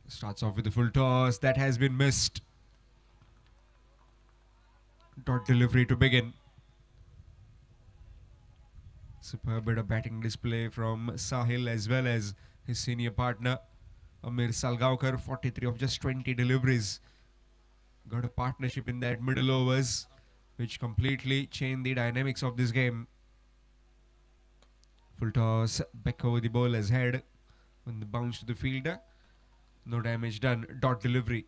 Starts off with the full toss. That has been missed. Dot delivery to begin. Superb bit of batting display from Sahil as well as his senior partner Amir Salgaonkar. 43 of just 20 deliveries. Got a partnership in that middle overs, which completely changed the dynamics of this game. Full toss back over the bowler's head on the bounce to the fielder. No damage done. Dot delivery.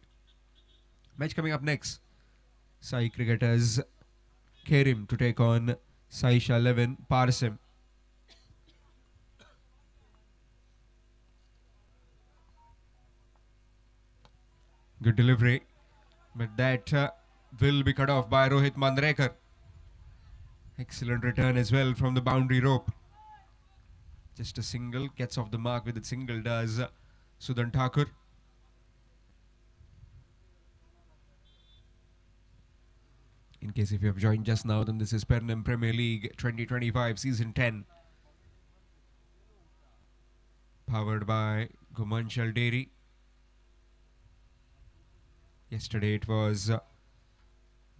Match coming up next. Sai cricketers Kerim to take on Saisha 11 Parsim. Good delivery, but that will be cut off by Rohit Mandrekar. Excellent return as well from the boundary rope. Just a single, gets off the mark with a single, does Sudan Thakur. In case if you have joined just now, then this is Pernam Premier League 2025 Season 10. Powered by Gomanshal Dairy. Yesterday it was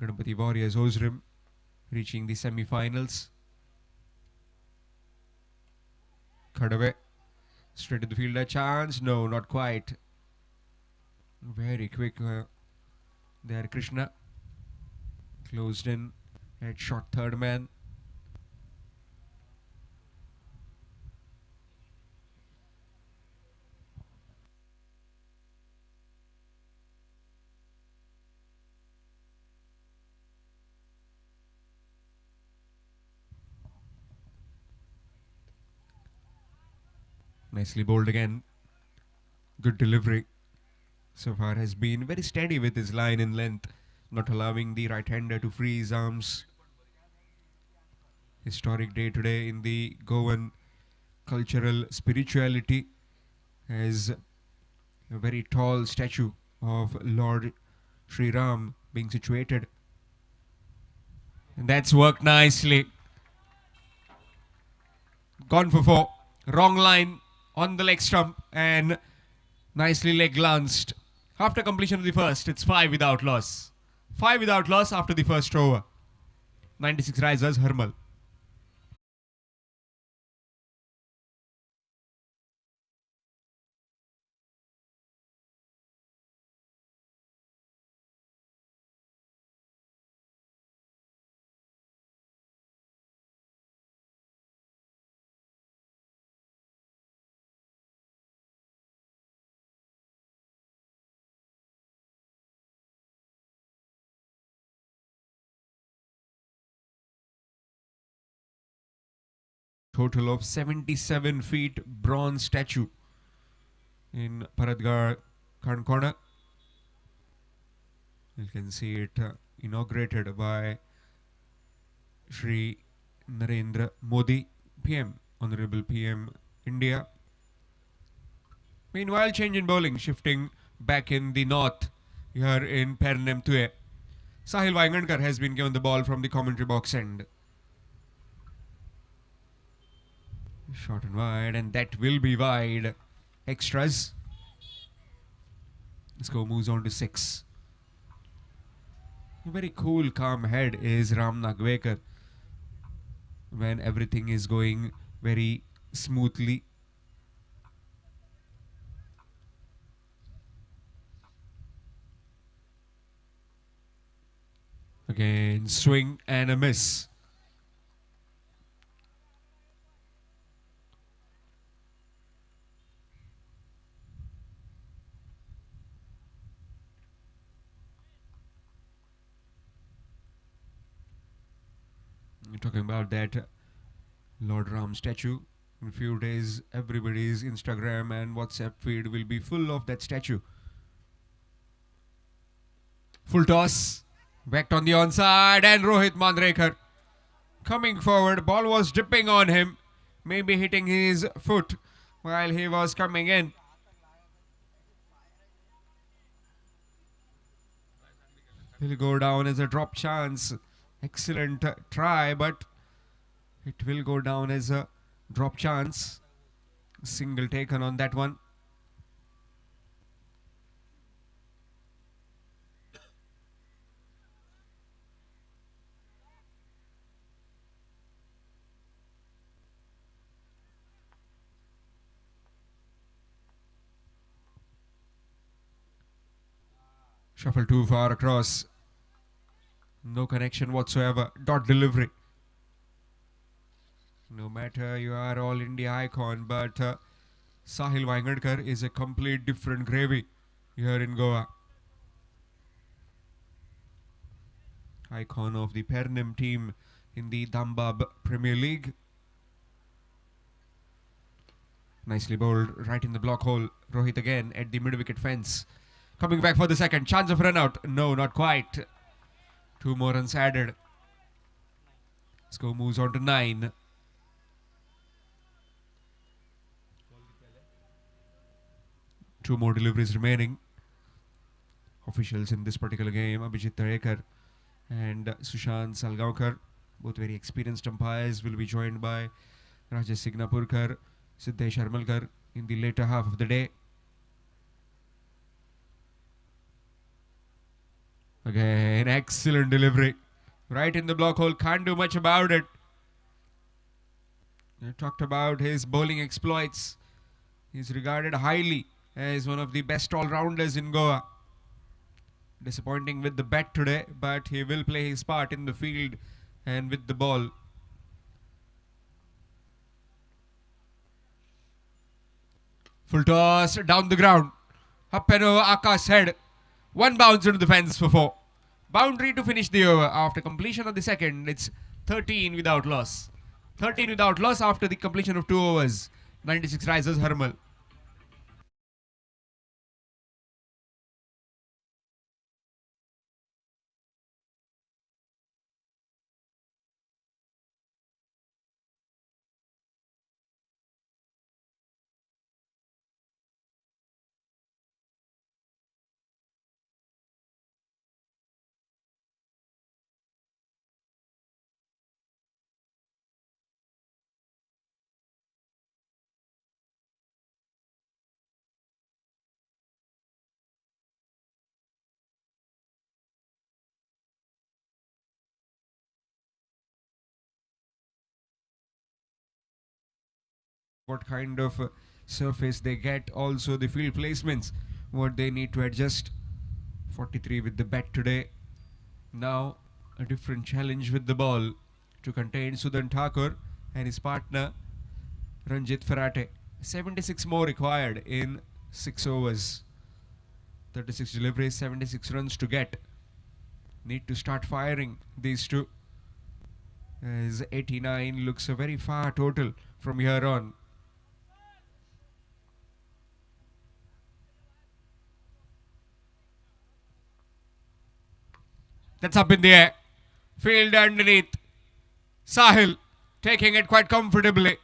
Ganapati Warriors Osrim reaching the semi-finals. Cut away. Straight to the fielder. Chance. No, not quite. Very quick there, Krishna. Closed in at short third man. Nicely bowled again. Good delivery. So far has been very steady with his line in length, not allowing the right-hander to free his arms. Historic day today in the Goan cultural spirituality, as a very tall statue of Lord Sri Ram being situated. And that's worked nicely. Gone for 4. Wrong line on the leg stump and nicely leg glanced. After completion of the first, it's 5 without loss. 5 without loss after the first over. 96 risers, Hermal. total of 77 feet bronze statue in Paradgar Karnkona. You can see it inaugurated by Shri Narendra Modi, PM, Honorable PM India. Meanwhile, change in bowling, shifting back in the north here in Pernem Tue. Sahil Vaingankar has been given the ball from the commentary box end. Short and wide, and that will be wide. Extras. The score moves on to 6. A very cool, calm head is Ram Nagvekar when everything is going very smoothly. Again, swing and a miss. You're talking about that Lord Ram statue. In a few days, everybody's Instagram and WhatsApp feed will be full of that statue. Full toss. Backed on the onside, and Rohit Mandrekar coming forward. Ball was dipping on him, maybe hitting his foot while he was coming in. Will go down as a drop chance. Excellent try, but it will go down as a drop chance. Single taken on that one. Shuffle too far across. No connection whatsoever. Dot delivery. No matter you are all India icon, but Sahil Vaingankar is a complete different gravy here in Goa. Icon of the Pernem team in the Dambab Premier League. Nicely bowled right in the block hole. Rohit again at the mid-wicket fence. Coming back for the second. Chance of run out. No, not quite. 2 more runs added. Score moves on to 9. Two more deliveries remaining. Officials in this particular game, Abhijit Tarekar and Sushant Salgaonkar, both very experienced umpires, will be joined by Rajesh Signapurkar, Siddesh Harmalkar in the later half of the day. Again, excellent delivery. Right in the block hole, can't do much about it. I talked about his bowling exploits. He's regarded highly as one of the best all-rounders in Goa. Disappointing with the bat today, but he will play his part in the field and with the ball. Full toss down the ground. Up and over Akash head. 1 bounce into the fence for 4. Boundary to finish the over. After completion of the second, it's 13 without loss. 13 without loss after the completion of 2 overs. 96 rises Harmal. What kind of surface they get, also the field placements, what they need to adjust. 43 with the bat today. Now a different challenge with the ball to contain Sudan Thakur and his partner Ranjit Farate. 76 more required in 6 overs. 36 deliveries, 76 runs to get. Need to start firing these two. as 89 looks a very far total from here on. That's up in the air. Field underneath. Sahil taking it quite comfortably.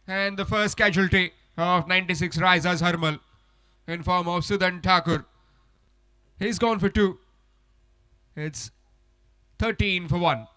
And the first casualty of 96 Risers Harmal in form of Sudan Thakur. He's gone for 2. It's 13 for 1.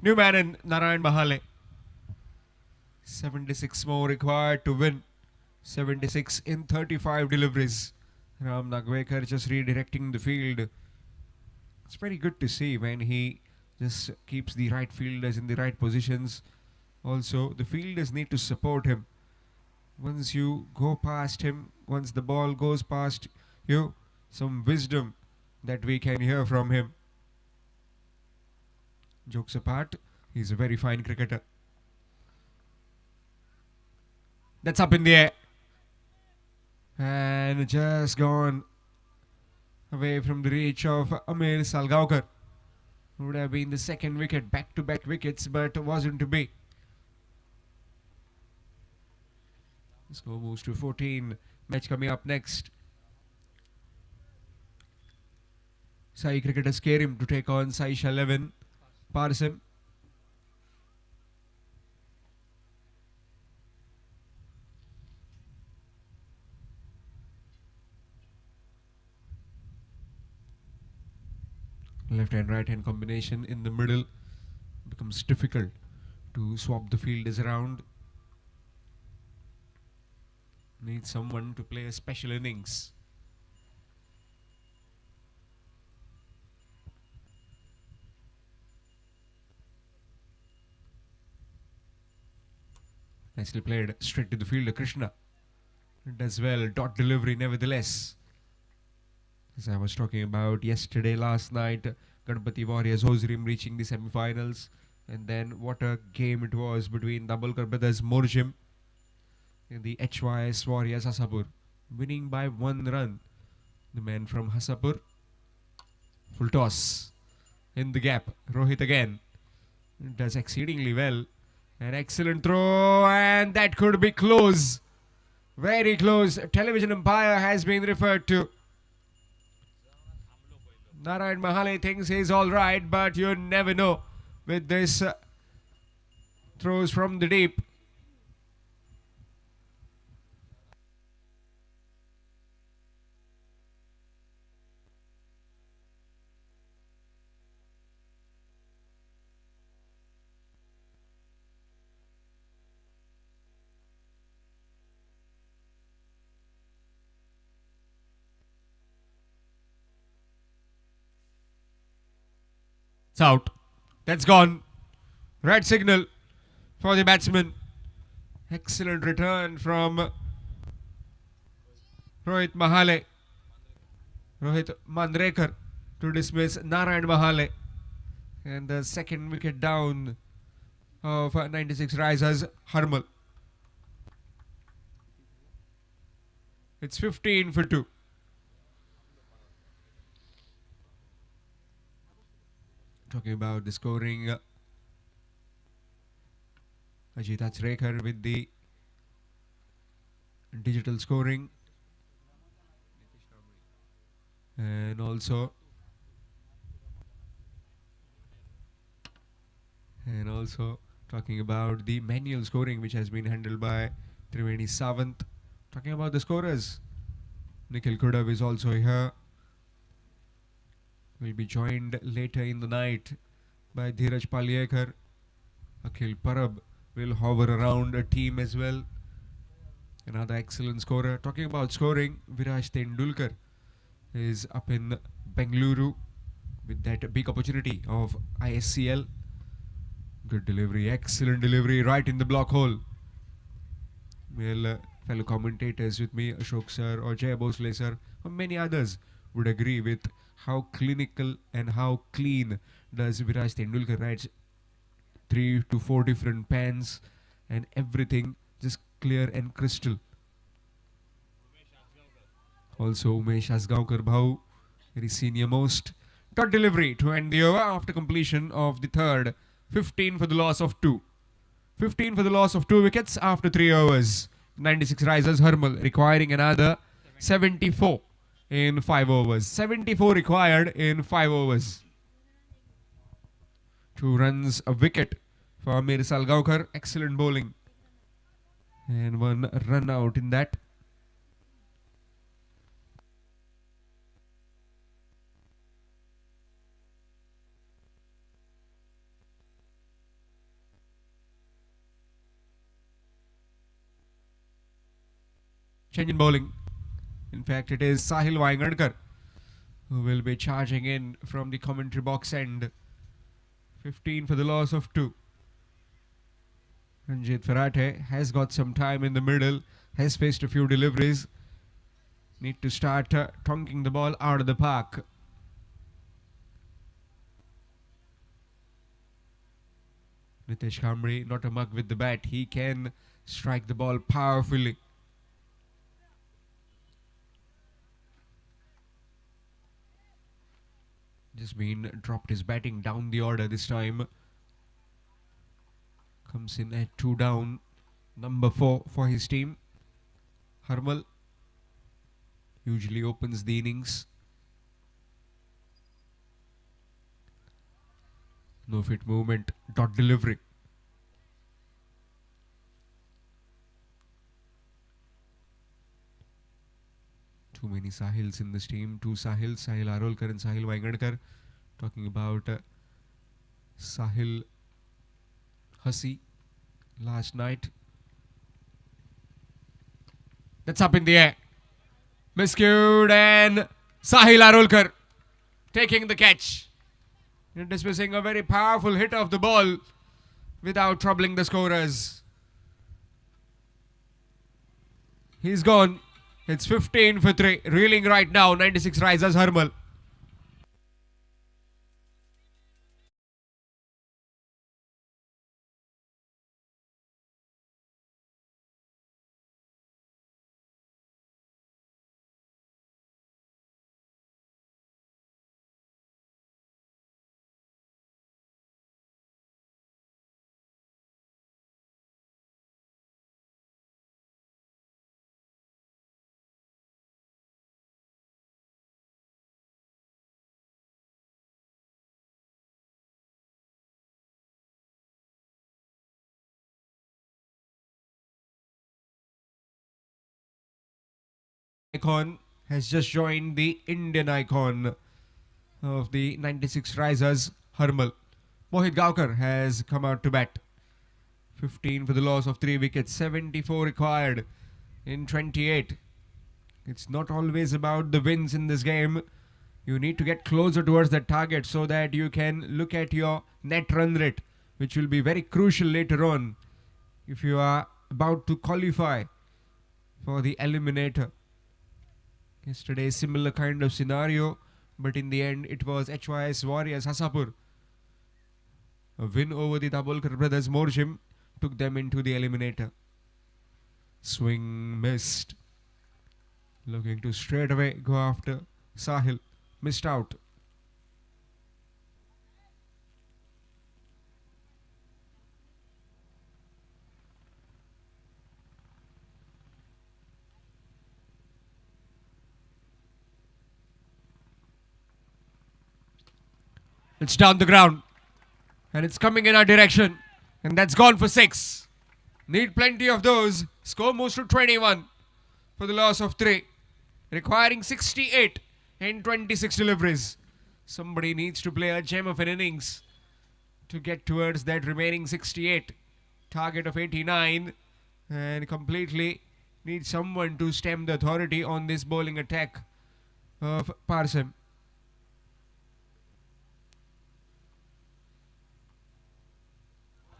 New man in Narayan Mahale. 76 more required to win. 76 in 35 deliveries. Ram Nagwekar just redirecting the field. It's very good to see when he just keeps the right fielders in the right positions. Also, the fielders need to support him. Once you go past him, once the ball goes past you, some wisdom that we can hear from him. Jokes apart, he's a very fine cricketer. That's up in the air. And just gone away from the reach of Amir Salgaonkar. Would have been the second wicket, back-to-back wickets, but wasn't to be. The score moves to 14. Match coming up next. Sai cricketers scare him to take on Saisha 11. Parsim. Left and right hand combination in the middle becomes difficult to swap the fielders around. Need someone to play a special innings. Nicely played straight to the fielder, Krishna. Does well, dot delivery nevertheless. As I was talking about yesterday, last night, Ganpati Warriors Ozrim reaching the semi-finals. And then what a game it was between Dabolkar brothers Morjim and the HYS Warriors Hasapur. Winning by 1 run. The man from Hasapur. Full toss. In the gap. Rohit again. Does exceedingly well. An excellent throw, and that could be close. Very close. Television umpire has been referred to. Narayan Mahale thinks he's alright, but you never know with this throws from the deep. It's out. That's gone. Red signal for the batsman. Excellent return from Rohit Mahale. Rohit Mandrekar to dismiss Narayan Mahale. And the second wicket down of 96 Risers Harmal. It's 15 for 2. Talking about the scoring, Ajit Achrekar with the digital scoring, and also also talking about the manual scoring which has been handled by Triveni Sawant. Talking about the scorers, Nikhil Kudav is also here. Will be joined later in the night by Dheeraj Palyekar. Akhil Parab will hover around a team as well. Another excellent scorer. Talking about scoring, Viraj Tendulkar is up in Bengaluru with that big opportunity of ISCL. Good delivery, excellent delivery right in the block hole. Well, fellow commentators with me, Ashok sir or Jay Bhosle sir, or many others would agree with how clinical and how clean does Viraj Tendulkar rides 3 to 4 different pans and everything just clear and crystal. Also Umesh Asgaonkar Bhau, very senior most. Dot delivery to end the over after completion of the third. 15 for the loss of 2. 15 for the loss of 2 wickets after 3 overs. 96 risers Harmal requiring another 74 in 5 overs. 74 required in 5 overs. 2 runs, a wicket for Amir Salgaonkar. Excellent bowling. And 1 run out in that. Change in bowling. In fact, it is Sahil Waingadkar who will be charging in from the commentary box end. 15 for the loss of 2. Ranjit Farate has got some time in the middle, has faced a few deliveries. Need to start tonking the ball out of the park. Nitesh Kambri, not a mug with the bat. He can strike the ball powerfully. Just been dropped his batting down the order this time. Comes in at 2 down. Number 4 for his team. Harmal usually opens the innings. No fit movement. Dot delivery. Too many Sahils in this team. 2 Sahils, Sahil Arolkar and Sahil Waingadkar. Talking about Sahil Hasi last night. That's up in the air. Miscued and Sahil Arolkar taking the catch. And dismissing a very powerful hit of the ball without troubling the scorers. He's gone. It's 15 for 3. Reeling right now. 96 risers Harmal. Icon has just joined the Indian icon of the 96 risers Harmal. Mohit Gaokar has come out to bat. 15 for the loss of 3 wickets. 74 required in 28. It's not always about the wins in this game. You need to get closer towards that target so that you can look at your net run rate, which will be very crucial later on if you are about to qualify for the eliminator. Yesterday, similar kind of scenario, but in the end, it was HYS Warriors Hasapur. A win over the Dabholkar brothers Morjim took them into the eliminator. Swing missed. Looking to straight away go after Sahil. Missed out. It's down the ground. And it's coming in our direction. And that's gone for 6. Need plenty of those. Score moves to 21 for the loss of 3. Requiring 68 in 26 deliveries. Somebody needs to play a gem of an innings to get towards that remaining 68. Target of 89. And completely need someone to stem the authority on this bowling attack of Parson.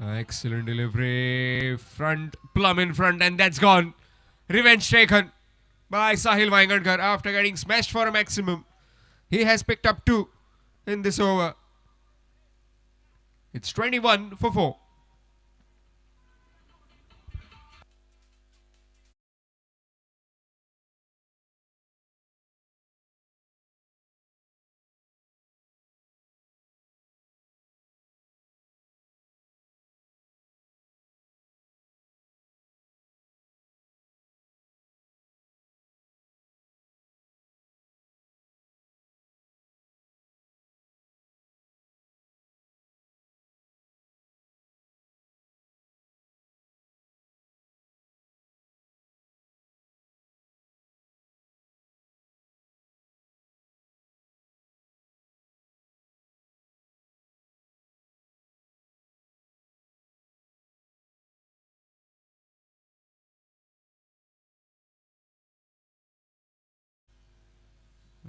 Excellent delivery. Front, plumb in front, and that's gone. Revenge taken by Sahil Vaingankar after getting smashed for a maximum. He has picked up 2 in this over. It's 21 for 4.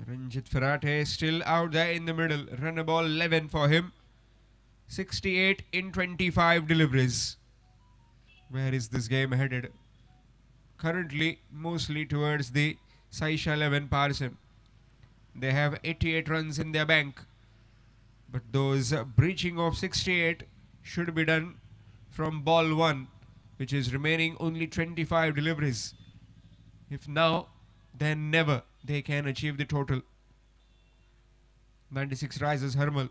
Ranjit Farate still out there in the middle. Run a ball 11 for him. 68 in 25 deliveries. Where is this game headed? Currently, mostly towards the Saisha 11 Parson. They have 88 runs in their bank. But those breaching of 68 should be done from ball 1, which is remaining only 25 deliveries. If now, then never they can achieve the total. 96 rises Harmal.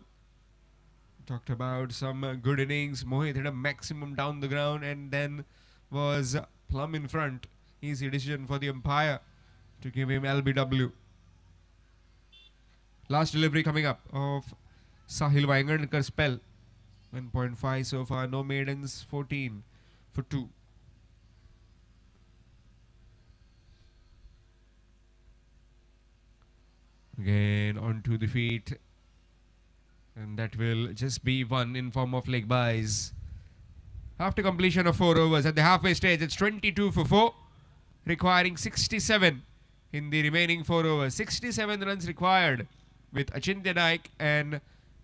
Talked about some good innings. Mohit hit a maximum down the ground and then was plumb in front. Easy decision for the umpire to give him LBW. Last delivery coming up of Sahil Vaingankar's spell. 1.5 so far. No maidens. 14 for 2. Again onto the feet. And that will just be 1 in form of leg byes. After completion of 4 overs at the halfway stage, it's 22 for 4. Requiring 67 in the remaining 4 overs. 67 runs required with Achintya Naik and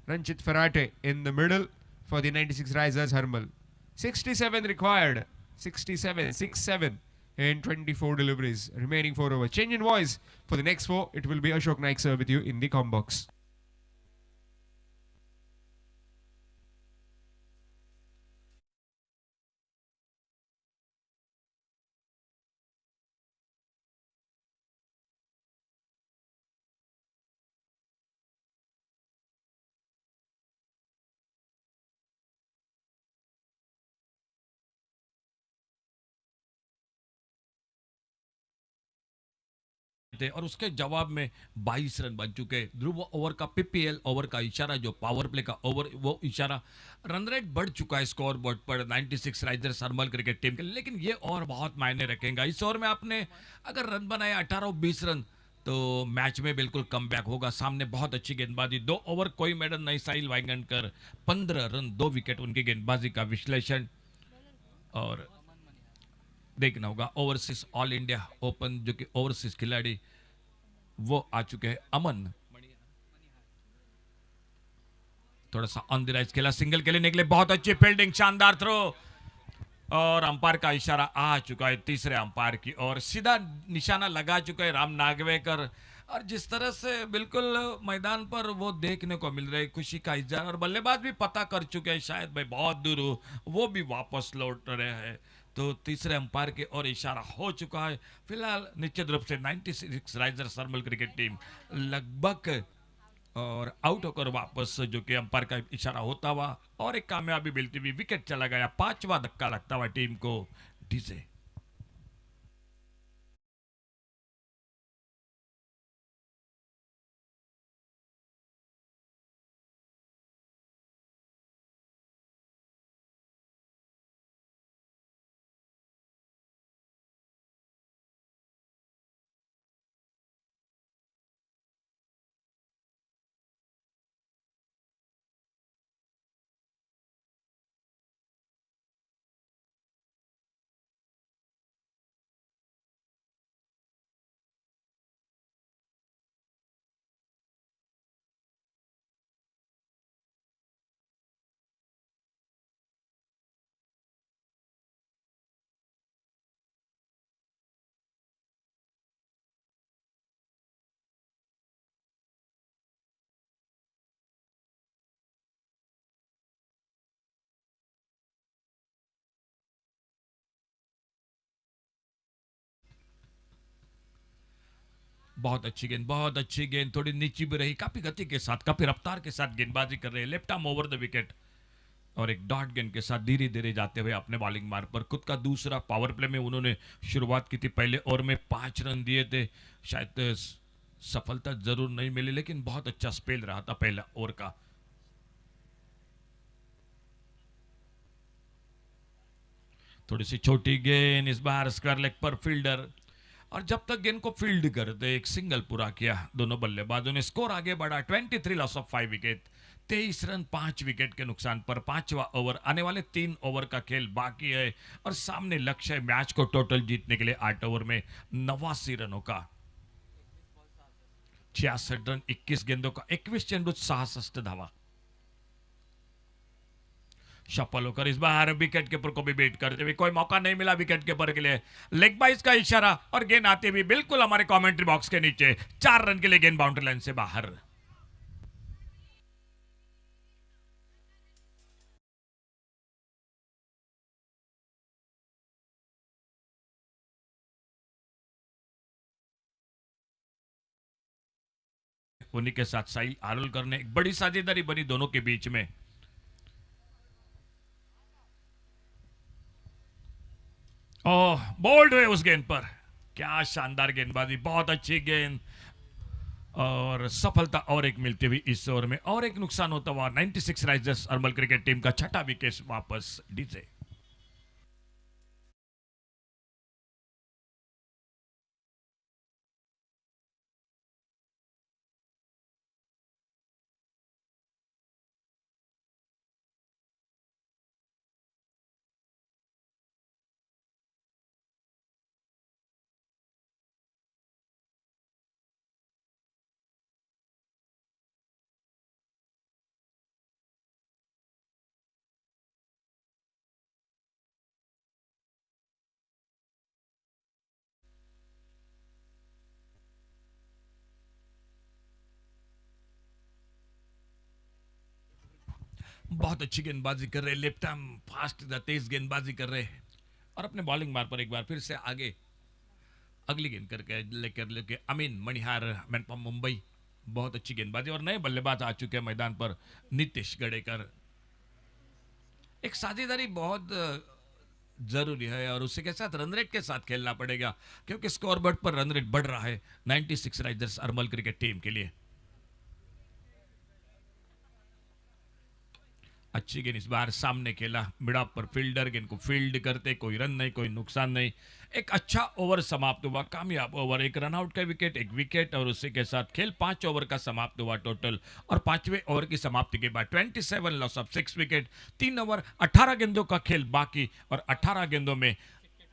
Ranjit Farate in the middle for the 96 risers Harmal. 67 required. 67, 6-7 in 24 deliveries. Remaining 4 overs. Change in voice for the next 4. It will be Ashok Naik sir with you in the com box. थे और उसके जवाब में 22 run बन चुके। ध्रुव over का PPL over का इशारा जो पावर प्ले का ओवर वो इशारा रन रेट बढ़ चुका है स्कोर बोर्ड पर 96 राइजर्स हर्मल क्रिकेट टीम के, लेकिन ये और बहुत मायने रखेगा। इस ओवर में आपने अगर रन बनाए 18-20 रन तो मैच में बिल्कुल कम बैक होगा। सामने बहुत अच्छी गेंदबाजी, 2 ओवर कोई मेडन नहीं। साहिल वाइगनकर 15 रन 2 विकेट उनकी गेंदबाजी का विश्लेषण। और देखना होगा ओवरसीज ऑल इंडिया ओपन जो कि ओवरसीज खिलाड़ी वो आ चुके हैं। अमन थोड़ा सा ऑन द राइज खेला, सिंगल के लिए निकले, बहुत अच्छी फील्डिंग, शानदार थ्रो और अंपायर का इशारा आ चुका है तीसरे अंपायर की और सीधा निशाना लगा चुका है राम नागवेकर। और जिस तरह से बिल्कुल मैदान पर वो देखने को मिल रही खुशी का इजहार, और बल्लेबाज भी पता कर चुके हैं शायद भाई बहुत दूर हो, वो भी वापस लौट रहे हैं। तो तीसरे अंपायर के और इशारा हो चुका है। फिलहाल निश्चित रूप से 96 राइजर्स हर्मल क्रिकेट टीम लगभग और आउट होकर वापस जो कि अंपायर का इशारा होता हुआ और एक कामयाबी मिलती हुई विकेट चला गया। 5वां धक्का लगता हुआ टीम को डीजे। बहुत अच्छी गेंद, थोड़ी नीची भी रही, काफी गति के साथ, काफी रफ्तार के साथ गेंदबाजी कर रहे हैं, left arm over the wicket और एक डॉट गेंद के साथ धीरे धीरे जाते हुए अपने बॉलिंग मार्ग पर खुद का दूसरा पावर प्ले में उन्होंने शुरुआत की थी। पहले ओवर में 5 रन दिए थे, शायद सफलता जरूर नहीं मिली, लेकिन बहुत अच्छा स्पेल रहा था पहला ओवर का। थोड़ी सी छोटी गेंद, इस बार स्क्वायर लेग पर फील्डर, और जब तक गेंद को फील्ड करते एक सिंगल पूरा किया दोनों बल्लेबाजों ने, स्कोर आगे बढ़ा 23 loss of 5 wicket, 23 run 5 wicket के नुकसान पर। 5वां ओवर, आने वाले 3 ओवर का खेल बाकी है और सामने लक्ष्य है मैच को टोटल जीतने के लिए 8 ओवर में 89 रनों का। 66 रन 21 गेंदों का, 21 चेंडूत 66 धावा। सफल होकर इस बार विकेट कीपर को भी बेट करते हुए कोई मौका नहीं मिला विकेट कीपर के लिए। लेग बाइस का इशारा और गेंद आती हुई बिल्कुल हमारे कमेंट्री बॉक्स के नीचे। 4 रन के लिए गेंद बाउंड्री लाइन से बाहर। उन्हीं के साथ साहिल आरोलकर ने एक बड़ी साझेदारी बनी दोनों के बीच में। ओह, बोल्ड हुए उस गेंद पर, क्या शानदार गेंदबाजी, बहुत अच्छी गेंद और सफलता और एक मिलती हुई इस ओवर में। और एक नुकसान होता हुआ 96 राइजर्स अर्मल क्रिकेट टीम का 6ठा विकेट वापस डीजे। बहुत अच्छी गेंदबाजी कर रहे, लेफ्ट आर्म फास्ट तेज गेंदबाजी कर रहे हैं और अपने बॉलिंग मार पर एक बार फिर से आगे अगली गेंद करके लेके अमीन मणिहार, मैनपम मुंबई। बहुत अच्छी गेंदबाजी और नए बल्लेबाज आ चुके हैं मैदान पर, नीतीश गडेकर। एक साझेदारी बहुत जरूरी है और उसी के साथ रन रेट के साथ खेलना पड़ेगा, क्योंकि स्कोरबोर्ड पर रन रेट बढ़ रहा है 96 राइजर्स अर्मल क्रिकेट टीम के लिए। अच्छी गेंद इस बार सामने खेला, मिड ऑफ पर फील्डर, गेंद को फील्ड करते, कोई रन नहीं, कोई नुकसान नहीं। एक अच्छा ओवर समाप्त हुआ, कामयाब ओवर, एक रन आउट का विकेट, एक विकेट और उसी के साथ खेल 5 ओवर का समाप्त हुआ टोटल। और 5वें ओवर की समाप्ति के बाद 27 लॉस ऑफ 6 विकेट, 3 ओवर 18 गेंदों का खेल बाकी और 18 गेंदों में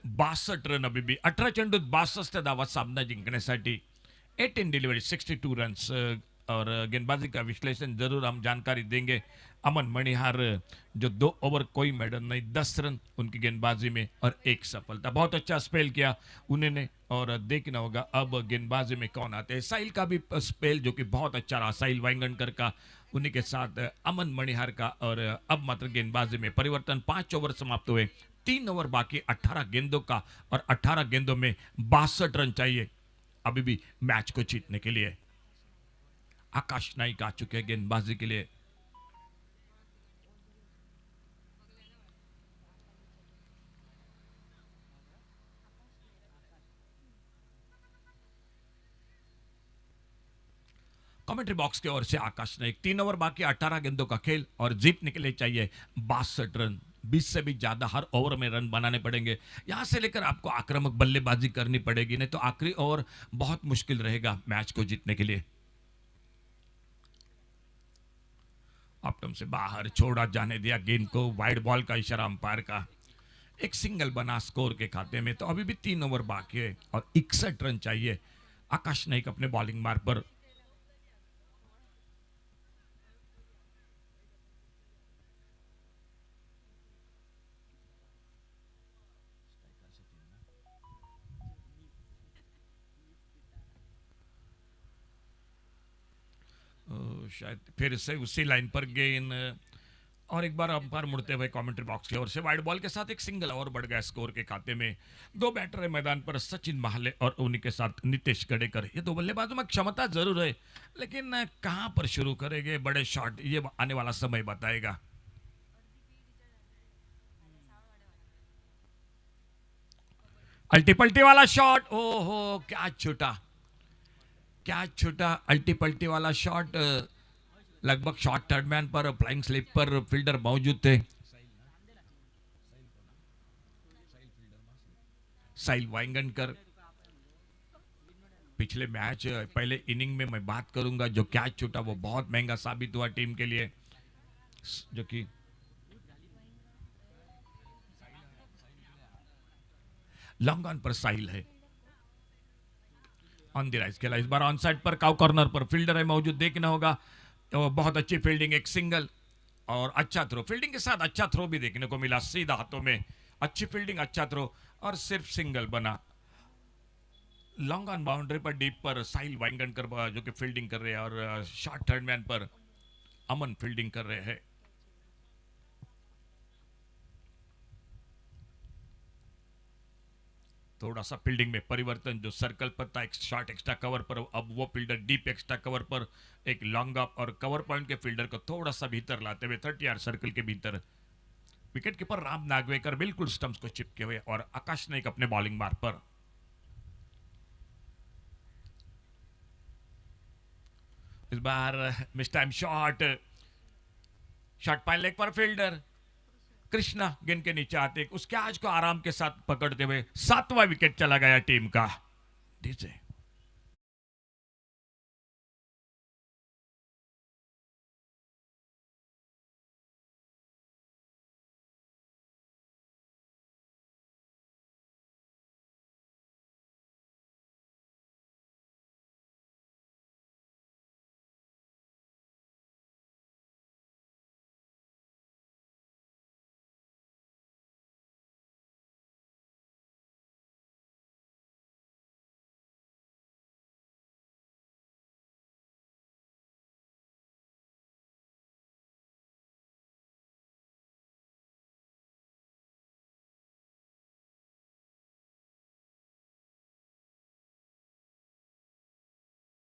62 रन अभी भी, 18 चेंडूत 62 धावा सामना जिंकण्यासाठी। 18 डिलीवरी 62 रन्स। और गेंदबाजी का विश्लेषण जरूर हम जानकारी देंगे। अमन मणिहार जो 2 ओवर कोई मेडल नहीं, 10 रन उनकी गेंदबाजी में और 1 सफलता, बहुत अच्छा स्पेल किया उन्होंने। और देखना होगा अब गेंदबाजी में कौन आते हैं। साहिल का भी स्पेल जो कि बहुत अच्छा रहा, साहिल वाइंगनकर का, उन्हीं के साथ अमन मणिहार का। और अब मात्र गेंदबाजी में परिवर्तन, 5 ओवर समाप्त हुए, 3 ओवर बाकी, 18 गेंदों का और 18 गेंदों में 62 रन चाहिए अभी भी मैच को जीतने के लिए। आकाश नाइक आ चुके हैं गेंदबाजी के लिए। कमेंट्री बॉक्स की ओर से आकाश नाइक। 3 ओवर बाकी, 18 गेंदों का खेल और जीतने के लिए चाहिए 62 रन, 20 से भी ज्यादा हर ओवर में रन बनाने पड़ेंगे। यहां से लेकर आपको आक्रामक बल्लेबाजी करनी पड़ेगी, नहीं तो आखिरी ओवर बहुत मुश्किल रहेगा मैच को जीतने के लिए। ऑप्टम से बाहर छोड़ा जाने दिया गेंद को, वाइड बॉल का इशारा अंपायर का। एक सिंगल बना स्कोर के खाते में, तो अभी भी 3 ओवर बाकी है और 61 रन चाहिए। आकाश नाइक अपने बॉलिंग मार्ग पर। शायद फिर से उसी लाइन पर गेंद और एक बार अंपायर मुड़ते हुए कमेंट्री बॉक्स की ओर से वाइड बॉल के साथ एक सिंगल और बढ़ गया स्कोर के खाते में। दो बैटर है मैदान पर, सचिन महाले और उन्हीं के साथ नितेश गडेकर। ये दो बल्लेबाजों में क्षमता जरूर है, लेकिन कहां पर शुरू करेंगे बड़े शॉट, ये आने वाला समय बताएगा। अल्टी पल्टी वाला शॉट, ओहो क्या छूटा, क्या छूटा। अल्टी पल्टी वाला शॉट, लगभग शॉर्ट थर्ड मैन पर फ्लाइंग स्लिप पर फील्डर मौजूद थे। साहिल वाइंगनकर। पिछले मैच पहले इनिंग में मैं बात करूंगा, जो कैच छूटा वो बहुत महंगा साबित हुआ टीम के लिए, जो कि लॉन्ग ऑन पर साहिल है। ऑन द राइज खेला इस बार ऑन साइड पर, काउ कॉर्नर पर फील्डर है मौजूद, देखना होगा। तो बहुत अच्छी फील्डिंग, एक सिंगल और अच्छा थ्रो, फील्डिंग के साथ अच्छा थ्रो भी देखने को मिला, सीधा हाथों में, अच्छी फील्डिंग अच्छा थ्रो और सिर्फ सिंगल बना। लॉन्ग ऑन बाउंड्री पर डीप पर साहिल वाइंगनकर जो कि फील्डिंग कर रहे हैं और शॉर्ट थर्ड मैन पर अमन फील्डिंग कर रहे हैं। थोड़ा सा फील्डिंग में परिवर्तन, जो सर्कल पर था एक शॉर्ट एक्स्ट्रा कवर पर, अब वो फील्डर डीप एक्स्ट्रा कवर पर एक लॉन्ग अप और कवर पॉइंट के फील्डर को थोड़ा सा भीतर लाते हुए 30 यार्ड सर्कल के भीतर। विकेट कीपर राम नागवेकर बिल्कुल स्टंप्स को चिपके हुए और आकाश नाइक अपने बॉलिंग मार्ग पर। इस बार mistimed shot, shot fine leg पर फील्डर कृष्णा गेंद के नीचे आते उस कैच को आराम के साथ पकड़ते हुए 7वां विकेट चला गया टीम का। डीजे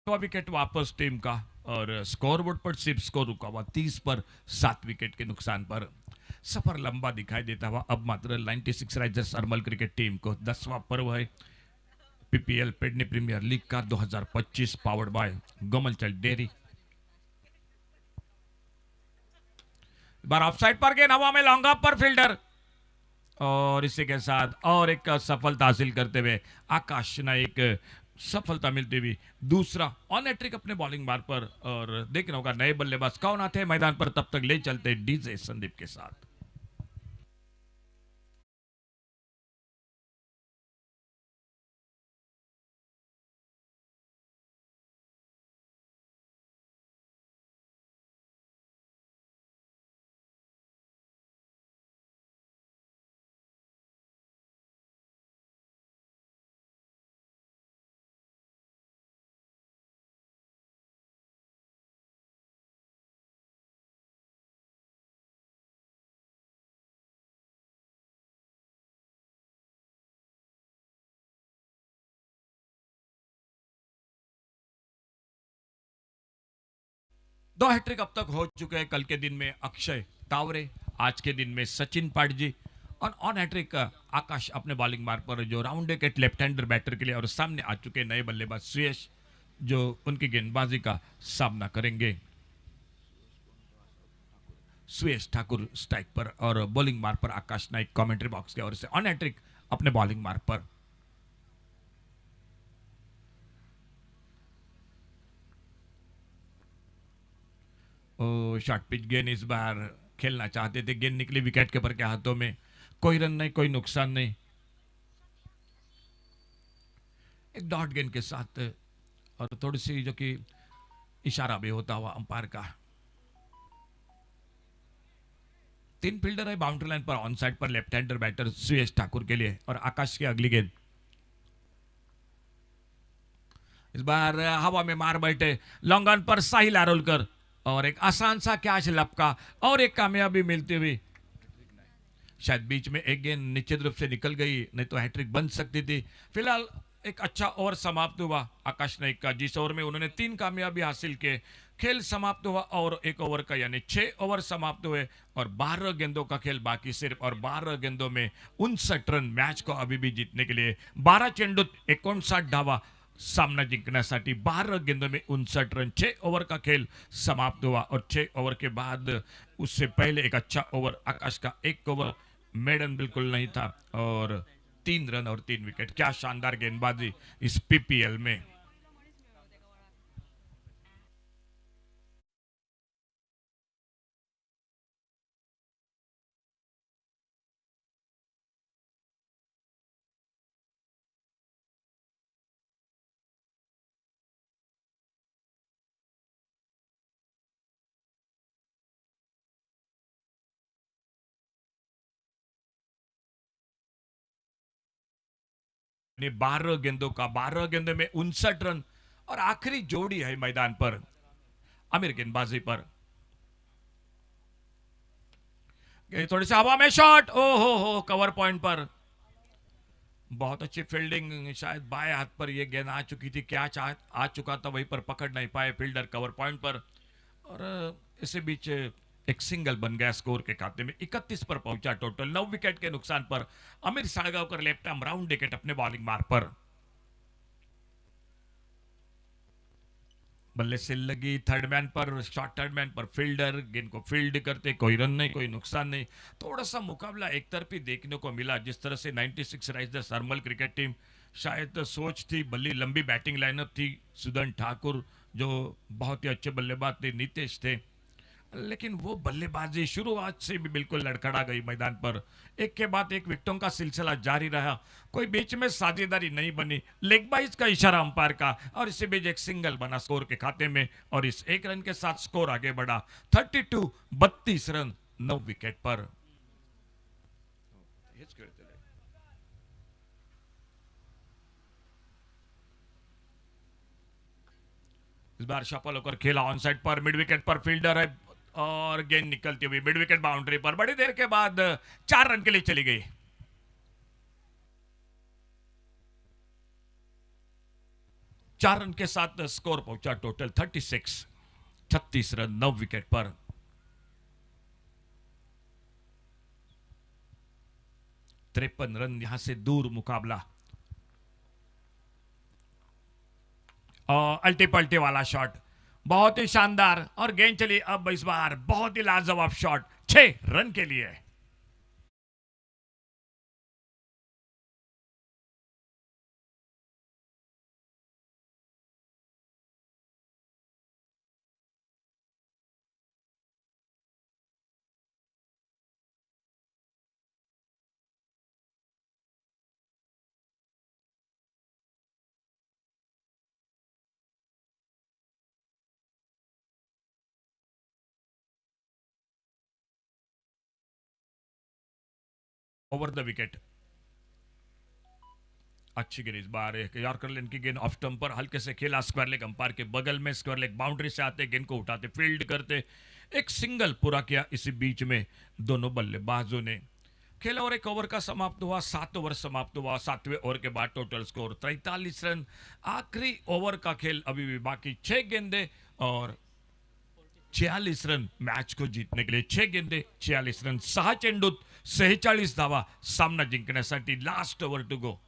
विकेट वापस टीम का और स्कोरबोर्ड पर सिर्फ स्कोर रुका हुआ 30 पर 7 विकेट के नुकसान पर। सफर लंबा दिखाई देता हुआ अब मात्र 96 राइजर्स अर्मल क्रिकेट टीम को 10वां पर्व है पीपीएल पेडनी प्रीमियर लीग का 2025 पावर्ड बाय गोमलचल डेयरी। बार ऑफसाइड पर गेंद हवा में, लॉन्ग ऑफ पर फील्डर और इसी के साथ और एक सफलता हासिल करते हुए आकाश नाइक सफलता मिलती हुई दूसरा ऑन हैट्रिक अपने बॉलिंग मार्ग पर। और देखना होगा नए बल्लेबाज कौन आते हैं मैदान पर, तब तक ले चलते डीजे संदीप के साथ। दो हैट्रिक अब तक हो चुके हैं, कल के दिन में अक्षय तावरे, आज के दिन में सचिन पाटजी और ऑन हैट्रिक आकाश अपने बॉलिंग मार्ग पर, जो round wicket left hander batter के लिए। और सामने आ चुके नए बल्लेबाज सुयश, जो उनकी गेंदबाजी का सामना करेंगे। सुयश ठाकुर स्ट्राइक पर और बॉलिंग मार्ग पर आकाश नाइक कमेंट्री बॉक्स की ओर से ऑन हैट्रिक अपने बॉलिंग मार्ग पर। शॉर्ट पिच गेंद इस बार खेलना चाहते थे, गेंद निकली विकेट कीपर के हाथों में, कोई रन नहीं, कोई नुकसान नहीं। एक डॉट गेंद के साथ और थोड़ी सी जो कि इशारा भी होता हुआ अंपायर का। 3 फील्डर है बाउंड्री लाइन पर, ऑन साइड पर लेफ्ट हैंडर बैटर सुयश ठाकुर के लिए और आकाश की अगली गेंद इस बार हवा में मार बैठे, लॉन्ग ऑन पर साहिल आरोलकर और एक आसान सा कैच लपका और एक कामयाबी मिलती हुई। शायद बीच में एक गेंद निश्चित रूप से निकल गई, नहीं तो हैट्रिक बन सकती थी। फिलहाल एक अच्छा ओवर समाप्त हुआ आकाश नाइक का, जिस ओवर में उन्होंने 3 कामयाबी हासिल किए। खेल समाप्त हुआ और 1 ओवर का यानी 6 ओवर समाप्त हुए और 12 गेंदों का खेल बाकी सिर्फ, और 12 गेंदों में 59 रन मैच को अभी भी जीतने के लिए। 12 चेंडूत 59 धावा सामना जिंकण्यासाठी 12 गेंदों में 59 रन। 6 ओवर का खेल समाप्त हुआ और 6 ओवर के बाद उससे पहले एक अच्छा ओवर आकाश का, 1 ओवर मेडन बिल्कुल नहीं था और 3 रन और 3 विकेट। क्या शानदार गेंदबाजी इस पीपीएल में। ने 12 गेंदों का, 12 गेंदों में 59 रन और आखिरी जोड़ी है मैदान पर आमिर गेंदबाजी पर। थोड़ी सी हवा में शॉट, ओ हो कवर पॉइंट पर। बहुत अच्छी फील्डिंग, शायद बाएं हाथ पर यह गेंद आ चुकी थी, क्या आ चुका था वहीं पर पकड़ नहीं पाए फील्डर कवर पॉइंट पर। और इसी बीच एक सिंगल बन गया स्कोर के खाते में। 31 पर पहुंचा टोटल, 9 विकेट के नुकसान पर अमीर Salgaocar left arm round wicket अपने बॉलिंग मार्क पर। बल्ले से लगी थर्ड मैन पर, शॉर्ट थर्ड मैन पर फील्डर गेंद को फील्ड करते, कोई रन नहीं, कोई नुकसान नहीं। थोड़ा सा मुकाबला एक तरफी देखने को मिला। जिस तरह से 96 राइजर्स हरमल क्रिकेट टीम, शायद सोच थी, बल्ली लंबी बैटिंग लाइनअप थी, सुदन ठाकुर जो बहुत ही अच्छे बल्लेबाज थे, नीतीश थे, लेकिन वो बल्लेबाजी शुरुआत से भी बिल्कुल लड़खड़ा गई मैदान पर। एक के बाद एक विकेटों का सिलसिला जारी रहा, कोई बीच में साझेदारी नहीं बनी। लेग बाइज का इशारा अंपायर का और इसी बीच एक सिंगल बना स्कोर के खाते में और इस 1 रन के साथ स्कोर आगे बढ़ा 32 रन 9 विकेट पर। इस बार शफल होकर खेला ऑन साइड पर, मिड विकेट पर फील्डर है और गेंद निकलती हुई मिड विकेट बाउंड्री पर बड़ी देर के बाद 4 रन के लिए चली गई। चार रन के साथ स्कोर पहुंचा टोटल 36 रन 9 विकेट पर। तिरपन रन यहां से दूर मुकाबला। और अल्टी पल्टी वाला शॉट बहुत ही शानदार और गेंद चली अब इस बार बहुत ही लाजवाब शॉट 6 रन के लिए। ओवर द विकेट अच्छी गेंद इस बार एक यॉर्कर लेन की गेंद ऑफ स्टंप पर हल्के से खेला, स्क्वायर लेग अंपायर के बगल में, स्क्वायर लेग बाउंड्री से आते गेंद को उठाते फील्ड करते एक सिंगल पूरा किया। इसी बीच में दोनों बल्लेबाजों ने खेला और एक ओवर का समाप्त हुआ, 7 ओवर समाप्त हुआ। 7वें ओवर के बाद टोटल स्कोर 43 रन। आखिरी ओवर का खेल अभी भी बाकी, 6 गेंदे और 46 रन मैच को जीतने के लिए। 6 गेंदे 46 रन, 6 चेंडूत 46 धावा सामना जिंकण्यासाठी। Last over to go.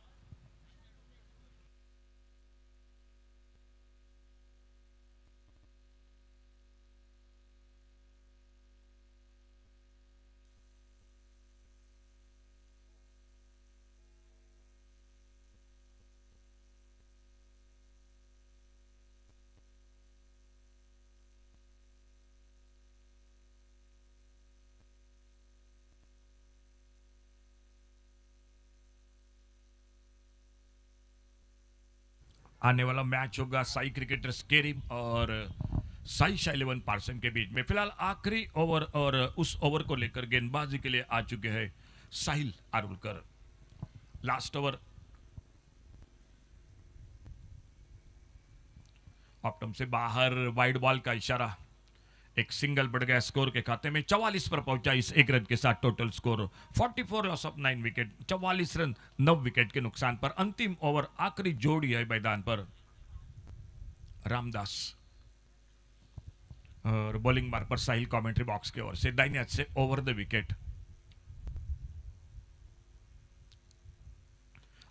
आने वाला मैच होगा साई क्रिकेटर्स केरिम और साई शाइलेवन पार्सन के बीच में। फिलहाल आखिरी ओवर और उस ओवर को लेकर गेंदबाजी के लिए आ चुके हैं साहिल आरुलकर। लास्ट ओवर ऑप्टम से बाहर, वाइड बॉल का इशारा। एक सिंगल बढ़ गया स्कोर के खाते में, 44 पर पहुंचा इस एक रन के साथ total score 44 loss of 9 wicket, 44 run 9 wicket के नुकसान पर। अंतिम ओवर आखिरी जोड़ी है मैदान पर, रामदास और बॉलिंग मार्क पर साहिल कमेंट्री बॉक्स की ओर से दाहिने हाथ से over the wicket.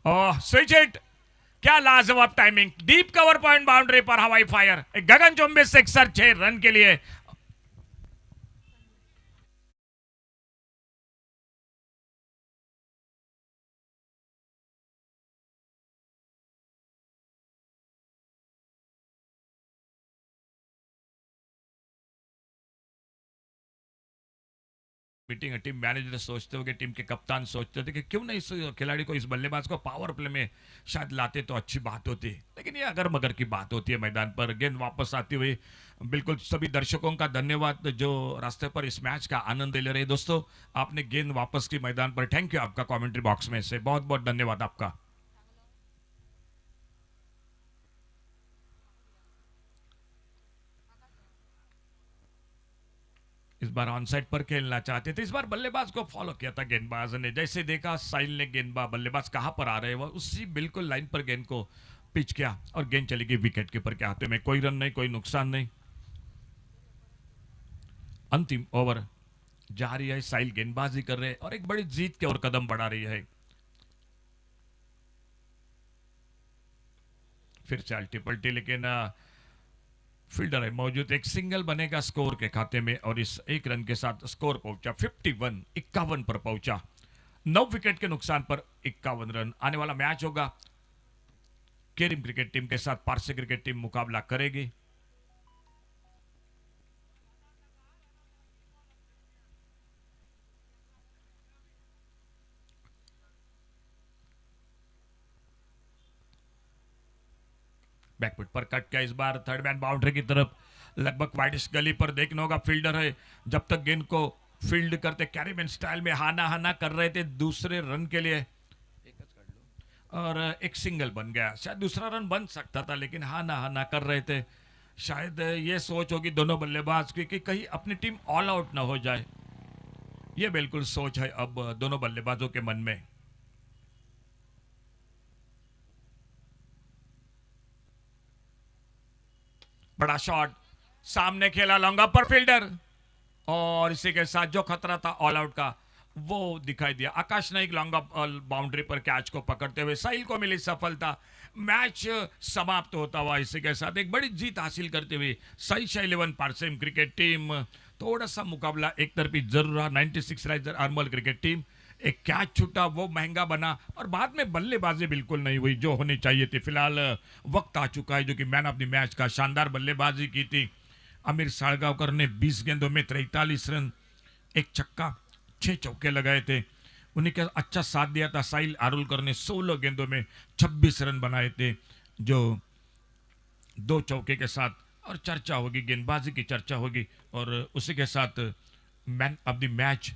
Switch hit, क्या लाजवाब timing, deep cover point boundary पर हवाई फायर, एक गगनचुंबी सिक्सर 6 रन के लिए। मीटिंग टीम मैनेजर सोचते होंगे, टीम के कप्तान सोचते थे कि क्यों नहीं इस खिलाड़ी को, इस बल्लेबाज को पावर प्ले में शायद लाते तो अच्छी बात होती, लेकिन ये अगर मगर की बात होती है मैदान पर। गेंद वापस आती हुई, बिल्कुल सभी दर्शकों का धन्यवाद जो रास्ते पर इस मैच का आनंद ले रहे। दोस्तों आपने गेंद वापस की मैदान पर, थैंक यू आपका कमेंट्री बॉक्स में से, बहुत बहुत धन्यवाद आपका। इस बार ऑन साइड पर खेलना चाहते थे, इस बार बल्लेबाज को फॉलो किया था गेंदबाज ने, जैसे देखा साहिल ने गेंदबाज बल्लेबाज कहां पर आ रहे हैं, वो उसी बिल्कुल लाइन पर गेंद को पिच किया और गेंद चली गई विकेट कीपर के हाथों में। कोई रन नहीं, कोई नुकसान नहीं। अंतिम ओवर जा रही है, साहिल गेंदबाजी कर रहे हैं और एक बड़ी जीत के और कदम बढ़ा रही है। फिर से अल्टी पल्टी, लेकिन फील्डर है मौजूद, एक सिंगल बनेगा स्कोर के खाते में और इस एक रन के साथ स्कोर पहुंचा 51 पर पहुंचा। 9 विकेट के नुकसान पर 51 रन। आने वाला मैच होगा केरिम क्रिकेट टीम के साथ, पारसी क्रिकेट टीम मुकाबला करेगी। बैकफुट पर कट किया इस बार, थर्ड मैन बाउंड्री की तरफ, लगभग वाइडिश गली पर देखना होगा। फील्डर है, जब तक गेंद को फील्ड करते कैरीबियन स्टाइल में हाना हाना कर रहे थे दूसरे रन के लिए, और एक सिंगल बन गया। शायद दूसरा रन बन सकता था, लेकिन हाना हाना कर रहे थे। शायद ये सोच होगी दोनों बल्लेबाज की कि कहीं अपनी टीम ऑल आउट ना हो जाए, ये बिल्कुल सोच है अब दोनों बल्लेबाजों के मन में। बड़ा शॉट, सामने खेला लॉन्ग पर फील्डर, और इसी के साथ जो खतरा था ऑल आउट का वो दिखाई दिया। आकाश नाइक लॉन्ग बाउंड्री पर कैच को पकड़ते हुए साहिल को मिली सफलता। मैच समाप्त होता हुआ इसी के साथ एक बड़ी जीत हासिल करते हुए साइशा 11 पारसेम क्रिकेट टीम, थोड़ा सा मुकाबला एक तरफी जरूर रहा। 96 राइजर आर्मल क्रिकेट टीम, एक कैच छूटा वो महंगा बना, और बाद में बल्लेबाजी बिल्कुल नहीं हुई जो होनी चाहिए थी। फिलहाल वक्त आ चुका है जो कि मैन ऑफ द मैच का, शानदार बल्लेबाजी की थी आमिर साळगावकर ने। 20 गेंदों में 43 रन, एक छक्का, 6 चौके लगाए थे। उन्हीं का अच्छा साथ दिया था साहिल आरुलकर ने, 16 गेंदों में 26 रन बनाए थे, जो 2 चौके के साथ। और चर्चा होगी, गेंदबाजी की चर्चा होगी, और उसी के साथ मैन ऑफ द मैच